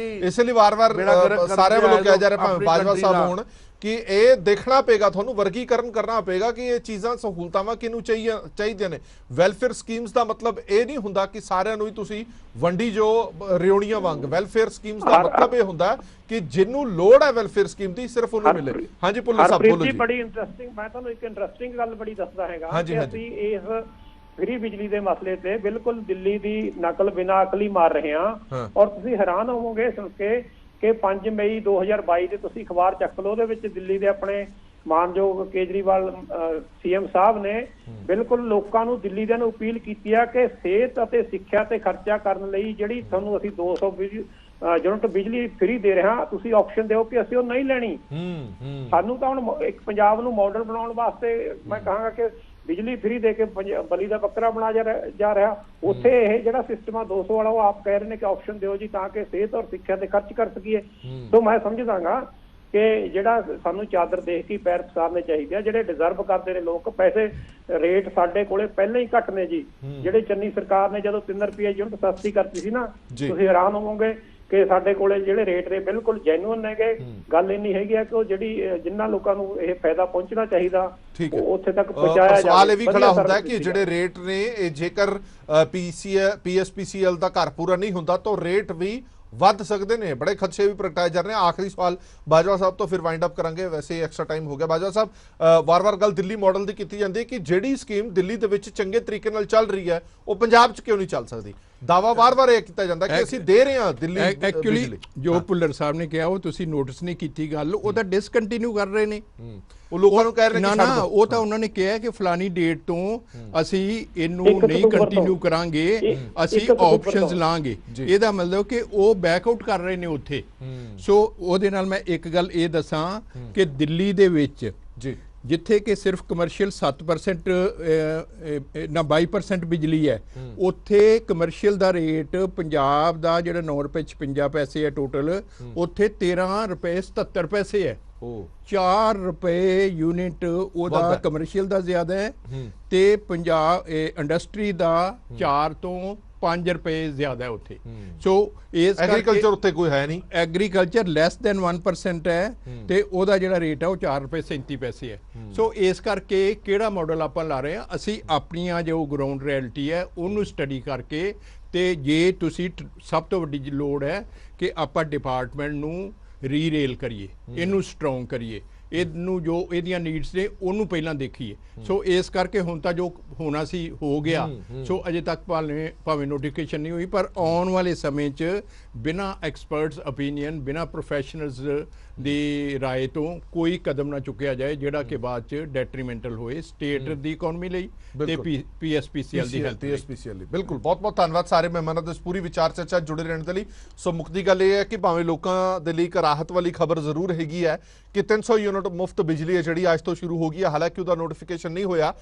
Speaker 1: ਸਾਰਿਆਂ ਵੱਲੋਂ ਕਿਹਾ ਜਾ ਰਿਹਾ, ਭਾਵੇਂ ਬਾਜਵਾ ਸਾਹਿਬ ਹੋਣ ਕਿ ਇਹ ਦੇਖਣਾ ਪਏਗਾ, ਤੁਹਾਨੂੰ ਵਰਗੀਕਰਨ ਕਰਨਾ ਪਏਗਾ ਕਿ ਇਹ ਚੀਜ਼ਾਂ ਸਹੂਲਤਾਵਾਂ ਕਿਹਨੂੰ ਚਾਹੀਦੀਆਂ ਨੇ। ਵੈਲਫੇਅਰ ਸਕੀਮਸ ਦਾ ਮਤਲਬ ਇਹ ਨਹੀਂ ਹੁੰਦਾ ਕਿ ਸਾਰਿਆਂ ਨੂੰ ਹੀ ਤੁਸੀਂ ਵੰਡੀ ਜੋ ਰਿਉਣੀਆਂ ਵਾਂਗ। ਵੈਲਫੇਅਰ ਸਕੀਮਸ ਦਾ ਮਤਲਬ ਇਹ ਹੁੰਦਾ ਕਿ ਜਿਹਨੂੰ ਲੋੜ ਹੈ ਵੈਲਫੇਅਰ ਸਕੀਮ ਦੀ ਸਿਰਫ ਉਹਨੂੰ ਮਿਲੇ। ਹਾਂਜੀ ਭੁੱਲਰ ਸਾਹਿਬ ਬੋਲੋ ਜੀ।
Speaker 3: ਬੜੀ ਇੰਟਰਸਟਿੰਗ, ਮੈਂ ਤੁਹਾਨੂੰ ਇੱਕ ਇੰਟਰਸਟਿੰਗ ਗੱਲ ਬੜੀ ਦੱਸਦਾ ਹੈਗਾ ਕਿ ਅਸੀਂ ਇਸ ਫ੍ਰੀ ਬਿਜਲੀ ਦੇ ਮਸਲੇ ਤੇ ਬਿਲਕੁਲ ਦਿੱਲੀ ਦੀ ਨਕਲ ਬਿਨਾਂ ਅਕਲੀ ਮਾਰ ਰਹੇ ਹਾਂ। ਔਰ ਤੁਸੀਂ ਹੈਰਾਨ ਹੋਵੋਗੇ ਸੁਣ ਕੇ ਕਿ 5 ਮਈ 2022 ਦੇ ਤੁਸੀਂ ਅਖਬਾਰ ਚੱਕ ਲਓ, ਉਹਦੇ ਵਿੱਚ ਦਿੱਲੀ ਦੇ ਆਪਣੇ ਮਾਨਯੋਗ ਕੇਜਰੀਵਾਲ ਸੀਐਮ ਸਾਹਿਬ ਨੇ ਬਿਲਕੁਲ ਲੋਕਾਂ ਨੂੰ, ਦਿੱਲੀ ਦੇ ਨੂੰ ਅਪੀਲ ਕੀਤੀ ਆ ਕਿ ਸਿਹਤ ਅਤੇ ਸਿੱਖਿਆ ਤੇ ਖਰਚਾ ਕਰਨ ਲਈ ਜਿਹੜੀ ਤੁਹਾਨੂੰ ਅਸੀਂ 200 ਯੂਨਿਟ ਬਿਜਲੀ ਫ੍ਰੀ ਦੇ ਰਹੇ ਹਾਂ, ਤੁਸੀਂ ਆਪਸ਼ਨ ਦਿਓ ਕਿ ਅਸੀਂ ਉਹ ਨਹੀਂ ਲੈਣੀ। ਸਾਨੂੰ ਤਾਂ ਹੁਣ ਇੱਕ ਪੰਜਾਬ ਨੂੰ ਮਾਡਲ ਬਣਾਉਣ ਵਾਸਤੇ ਮੈਂ ਕਹਾਂਗਾ ਕਿ ਬਿਜਲੀ ਫ੍ਰੀ ਦੇ ਕੇ ਬਲੀ ਦਾ ਬੱਕਰਾ ਬਣਾ ਜਾ ਰਿਹਾ। ਉੱਥੇ ਇਹ ਜਿਹੜਾ ਸਿਸਟਮ ਆ 200 ਵਾਲਾ, ਉਹ ਆਪ ਕਹਿ ਰਹੇ ਨੇ ਕਿ ਆਪਸ਼ਨ ਦਿਓ ਜੀ ਤਾਂ ਕਿ ਸਿਹਤ ਔਰ ਸਿੱਖਿਆ ਤੇ ਖਰਚ ਕਰ ਸਕੀਏ। ਸੋ ਮੈਂ ਸਮਝਦਾਗਾ ਕਿ ਜਿਹੜਾ ਸਾਨੂੰ ਚਾਦਰ ਦੇਖ ਕੇ ਪੈਰ ਪਸਾਰਨੇ ਚਾਹੀਦੇ ਆ, ਜਿਹੜੇ ਡਿਜ਼ਰਵ ਕਰਦੇ ਨੇ ਲੋਕ। ਪੈਸੇ ਰੇਟ ਸਾਡੇ ਕੋਲੇ ਪਹਿਲਾਂ ਹੀ ਘੱਟ ਨੇ ਜੀ। ਜਿਹੜੇ ਚੰਨੀ ਸਰਕਾਰ ਨੇ ਜਦੋਂ 3 ਰੁਪਏ ਯੂਨਿਟ ਸਸਤੀ ਕਰਤੀ ਸੀ ਨਾ, ਤੁਸੀਂ ਹੈਰਾਨ ਹੋਵੋਗੇ ਕਿ ਸਾਡੇ ਕੋਲੇ ਜਿਹੜੇ ਰੇਟ ਨੇ ਬਿਲਕੁਲ ਜੈਨੂਅਨ ਨੇਗੇ। ਗੱਲ ਇੰਨੀ ਹੈਗੀ ਆ ਕਿ ਉਹ ਜਿਹੜੀ ਜਿੰਨਾ ਲੋਕਾਂ ਨੂੰ ਇਹ ਫਾਇਦਾ ਪਹੁੰਚਣਾ ਚਾਹੀਦਾ ਉੱਥੇ ਤੱਕ ਪਹੁੰਚਾਇਆ ਜਾਵੇ।
Speaker 1: ਸਵਾਲ ਇਹ ਵੀ ਖੜਾ ਹੁੰਦਾ ਹੈ ਕਿ ਜਿਹੜੇ ਰੇਟ ਨੇ ਇਹ ਜੇਕਰ PSPCL ਦਾ ਘਰ ਪੂਰਾ ਨਹੀਂ ਹੁੰਦਾ ਤਾਂ ਰੇਟ ਵੀ ਵੱਧ ਸਕਦੇ ਨੇ। ਬੜੇ ਖਦਸ਼ੇ ਵੀ ਪ੍ਰਗਟਾਏ ਜਾ ਰਹੇ ਨੇ। ਆਖਰੀ ਸਵਾਲ ਬਾਜਵਾ ਸਾਹਿਬ ਤੋਂ ਫਿਰ ਵਾਈਂਡ ਅਪ ਕਰਾਂਗੇ, ਵੈਸੇ ਐਕਸਟਰਾ ਟਾਈਮ ਹੋ ਗਿਆ। ਬਾਜਵਾ ਸਾਹਿਬ, ਵਾਰ-ਵਾਰ ਗੱਲ ਦਿੱਲੀ ਮਾਡਲ ਦੀ ਕੀਤੀ ਜਾਂਦੀ ਹੈ ਕਿ ਜਿਹੜੀ ਸਕੀਮ ਦਿੱਲੀ ਦੇ ਵਿੱਚ ਚੰਗੇ ਤਰੀਕੇ ਨਾਲ ਚੱਲ ਰਹੀ ਹੈ ਉਹ ਪੰਜਾਬ 'ਚ ਕਿਉਂ ਨਹੀਂ ਚੱਲ ਸਕਦੀ। ਦਾਵਾ ਵਾਰ-ਵਾਰ ਇਹ ਕੀਤਾ ਜਾਂਦਾ ਕਿ ਅਸੀਂ ਦੇ ਰਹੇ ਹਾਂ ਦਿੱਲੀ।
Speaker 2: ਐਕਚੁਅਲੀ ਜੋ ਭੁੱਲਰ ਸਾਹਿਬ ਨੇ ਕਿਹਾ ਉਹ ਤੁਸੀਂ ਨੋਟਿਸ ਨਹੀਂ ਕੀਤੀ ਗੱਲ, ਉਹ ਤਾਂ ਡਿਸਕੰਟੀਨਿਊ ਕਰ ਰਹੇ ਨੇ।
Speaker 1: ਉਹ ਲੋਕਾਂ ਨੂੰ ਕਹਿ ਰਹੇ ਨੇ
Speaker 2: ਨਾ, ਉਹ ਤਾਂ ਉਹਨਾਂ ਨੇ ਕਿਹਾ ਕਿ ਫਲਾਨੀ ਡੇਟ ਤੋਂ ਅਸੀਂ ਇਹਨੂੰ ਨਹੀਂ ਕੰਟੀਨਿਊ ਕਰਾਂਗੇ, ਅਸੀਂ ਆਪਸ਼ਨਸ ਲਾਂਗੇ। ਇਹਦਾ ਮਤਲਬ ਕਿ ਉਹ ਬੈਕਆਊਟ ਕਰ ਰਹੇ ਨੇ ਉੱਥੇ। ਸੋ ਉਹਦੇ ਨਾਲ ਮੈਂ ਇੱਕ ਗੱਲ ਇਹ ਦੱਸਾਂ ਕਿ ਦਿੱਲੀ ਦੇ ਵਿੱਚ ਜਿੱਥੇ ਕਿ ਸਿਰਫ ਕਮਰਸ਼ੀਅਲ 7% ਨਾ 22% ਬਿਜਲੀ ਹੈ, ਉੱਥੇ ਕਮਰਸ਼ੀਅਲ ਦਾ ਰੇਟ ਪੰਜਾਬ ਦਾ ਜਿਹੜਾ 9 ਰੁਪਏ 56 ਪੈਸੇ ਹੈ ਟੋਟਲ, ਉੱਥੇ 13 ਰੁਪਏ 77 ਪੈਸੇ ਹੈ। 4 ਰੁਪਏ ਯੂਨਿਟ ਉਹਦਾ ਕਮਰਸ਼ੀਅਲ ਦਾ ਜ਼ਿਆਦਾ ਹੈ ਤੇ ਪੰਜਾਬ ਇੰਡਸਟਰੀ ਦਾ 4 ਤੋਂ 5 ਰੁਪਏ ਜ਼ਿਆਦਾ ਹੈ ਉੱਥੇ। ਸੋ ਇਸ
Speaker 1: ਐਗਰੀਕਲਚਰ ਉੱਤੇ ਕੋਈ ਹੈ ਨਹੀਂ,
Speaker 2: ਐਗਰੀਕਲਚਰ ਲੈਸ ਦੈਨ 1% ਹੈ ਤੇ ਉਹਦਾ ਜਿਹੜਾ ਰੇਟ ਹੈ ਉਹ 4 ਰੁਪਏ 37 ਪੈਸੇ ਹੈ। ਸੋ ਇਸ ਕਰਕੇ ਕਿਹੜਾ ਮਾਡਲ ਆਪਾਂ ਲਾ ਰਹੇ ਹਾਂ, ਅਸੀਂ ਆਪਣੀਆਂ ਜੋ ਗਰਾਊਂਡ ਰਿਐਲਿਟੀ ਹੈ ਉਹਨੂੰ ਸਟੱਡੀ ਕਰਕੇ, ਤੇ ਜੇ ਤੁਸੀਂ ਸਭ ਤੋਂ ਵੱਡੀ ਲੋੜ ਹੈ ਕਿ ਆਪਾਂ ਡਿਪਾਰਟਮੈਂਟ ਨੂੰ ਰੀਰੇਲ ਕਰੀਏ, ਇਹਨੂੰ ਸਟਰੋਂਗ ਕਰੀਏ, ਇਹਨੂੰ ਜੋ ਇਹਦੀਆਂ ਨੀਡਸ ਨੇ ਉਹਨੂੰ ਪਹਿਲਾਂ ਦੇਖੀਏ। ਸੋ ਇਸ ਕਰਕੇ ਹੁਣ ਤਾਂ ਜੋ ਹੋਣਾ ਸੀ ਹੋ ਗਿਆ। ਸੋ ਅਜੇ ਤੱਕ ਭਾਵੇਂ ਨੋਟੀਫਿਕੇਸ਼ਨ ਨਹੀਂ ਹੋਈ, ਪਰ ਆਉਣ ਵਾਲੇ ਸਮੇਂ 'ਚ ਬਿਨਾਂ ਐਕਸਪਰਟਸ ਓਪੀਨੀਅਨ, ਬਿਨਾਂ ਪ੍ਰੋਫੈਸ਼ਨਲਸ ਦੀ ਰਾਏ ਤੋਂ ਕੋਈ ਕਦਮ ਨਾ ਚੁੱਕਿਆ ਜਾਏ ਜਿਹੜਾ ਕਿ ਬਾਅਦ 'ਚ ਡੈਟਰੀਮੈਂਟਲ ਹੋਏ ਸਟੇਟ ਦੀ ਇਕਨੋਮੀ ਲਈ ਤੇ PSPCL ਦੀ ਹੈਲਥ
Speaker 1: ਲਈ। ਬਿਲਕੁਲ, ਬਹੁਤ ਬਹੁਤ ਧੰਨਵਾਦ ਸਾਰੇ ਮਹਿਮਾਨਾਂ ਦਾ ਇਸ ਪੂਰੀ ਵਿਚਾਰ ਚਰਚਾ ਜੁੜੇ ਰਹਿਣ ਦੇ ਲਈ। ਸੋ ਮੁੱਕਦੀ ਗੱਲ ਇਹ ਹੈ ਕਿ ਭਾਵੇਂ ਲੋਕਾਂ ਦੇ ਲਈ ਇੱਕ ਰਾਹਤ ਵਾਲੀ ਖਬਰ ਜ਼ਰੂਰ ਹੈਗੀ ਹੈ ਕਿ 300 ਯੂਨਿਟ ਮੁਫਤ ਬਿਜਲੀ ਹੈ ਜਿਹੜੀ ਅੱਜ ਤੋਂ ਸ਼ੁਰੂ ਹੋ ਗਈ ਹੈ। ਹਾਲਾਂਕਿ ਉਹਦਾ ਨੋਟੀਫਿਕੇਸ਼ਨ ਨਹੀਂ ਹੋਇਆ,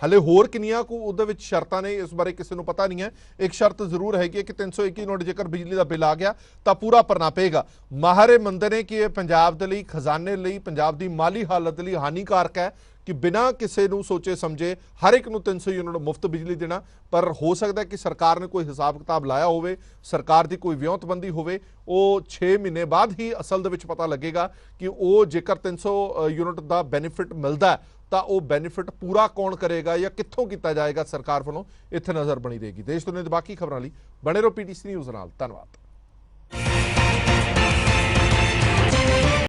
Speaker 1: ਹਲੇ ਹੋਰ ਕਿੰਨੀਆਂ ਕੁ ਉਹਦੇ ਵਿੱਚ ਸ਼ਰਤਾਂ ਨੇ ਇਸ ਬਾਰੇ ਕਿਸੇ ਨੂੰ ਪਤਾ ਨਹੀਂ ਹੈ। ਇੱਕ ਸ਼ਰਤ ਜ਼ਰੂਰ ਹੈਗੀ ਕਿ 301 ਯੂਨਿਟ ਜੇਕਰ ਬਿਜਲੀ ਦਾ ਬਿੱਲ ਆ ਗਿਆ ਤਾਂ ਪੂਰਾ ਭਰਨਾ ਪਏਗਾ। ਮਾਹਰ ਮੰਨਦੇ ਨੇ ਕਿ ਇਹ ਪੰਜਾਬ ਦੇ ਲਈ, ਖਜ਼ਾਨੇ ਲਈ, ਪੰਜਾਬ ਦੀ ਮਾਲੀ ਹਾਲਤ ਲਈ ਹਾਨੀਕਾਰਕ ਹੈ ਕਿ ਬਿਨਾਂ ਕਿਸੇ ਨੂੰ ਸੋਚੇ ਸਮਝੇ ਹਰ ਇੱਕ ਨੂੰ 300 ਯੂਨਿਟ ਮੁਫਤ ਬਿਜਲੀ ਦੇਣਾ। ਪਰ ਹੋ ਸਕਦਾ ਕਿ ਸਰਕਾਰ ਨੇ ਕੋਈ ਹਿਸਾਬ ਕਿਤਾਬ ਲਾਇਆ ਹੋਵੇ, ਸਰਕਾਰ ਦੀ ਕੋਈ ਵਿਉਂਤਬੰਦੀ ਹੋਵੇ, ਉਹ 6 ਮਹੀਨੇ ਬਾਅਦ ਹੀ ਅਸਲ ਦੇ ਵਿੱਚ ਪਤਾ ਲੱਗੇਗਾ ਕਿ ਉਹ ਜੇਕਰ 300 ਯੂਨਿਟ ਦਾ ਬੈਨੀਫਿਟ ਮਿਲਦਾ ਤਾਂ ਉਹ ਬੈਨੀਫਿਟ ਪੂਰਾ ਕੌਣ ਕਰੇਗਾ ਜਾਂ ਕਿੱਥੋਂ ਕੀਤਾ ਜਾਏਗਾ ਸਰਕਾਰ ਵੱਲੋਂ। ਇੱਥੇ ਨਜ਼ਰ ਬਣੀ ਰਹੇਗੀ। ਦੇਸ਼ ਦੁਨੀਆ ਦੀ ਬਾਕੀ ਖਬਰਾਂ ਲਈ ਬਣੇ ਰਹੋ PTC ਨਿਊਜ਼ ਨਾਲ। ਧੰਨਵਾਦ।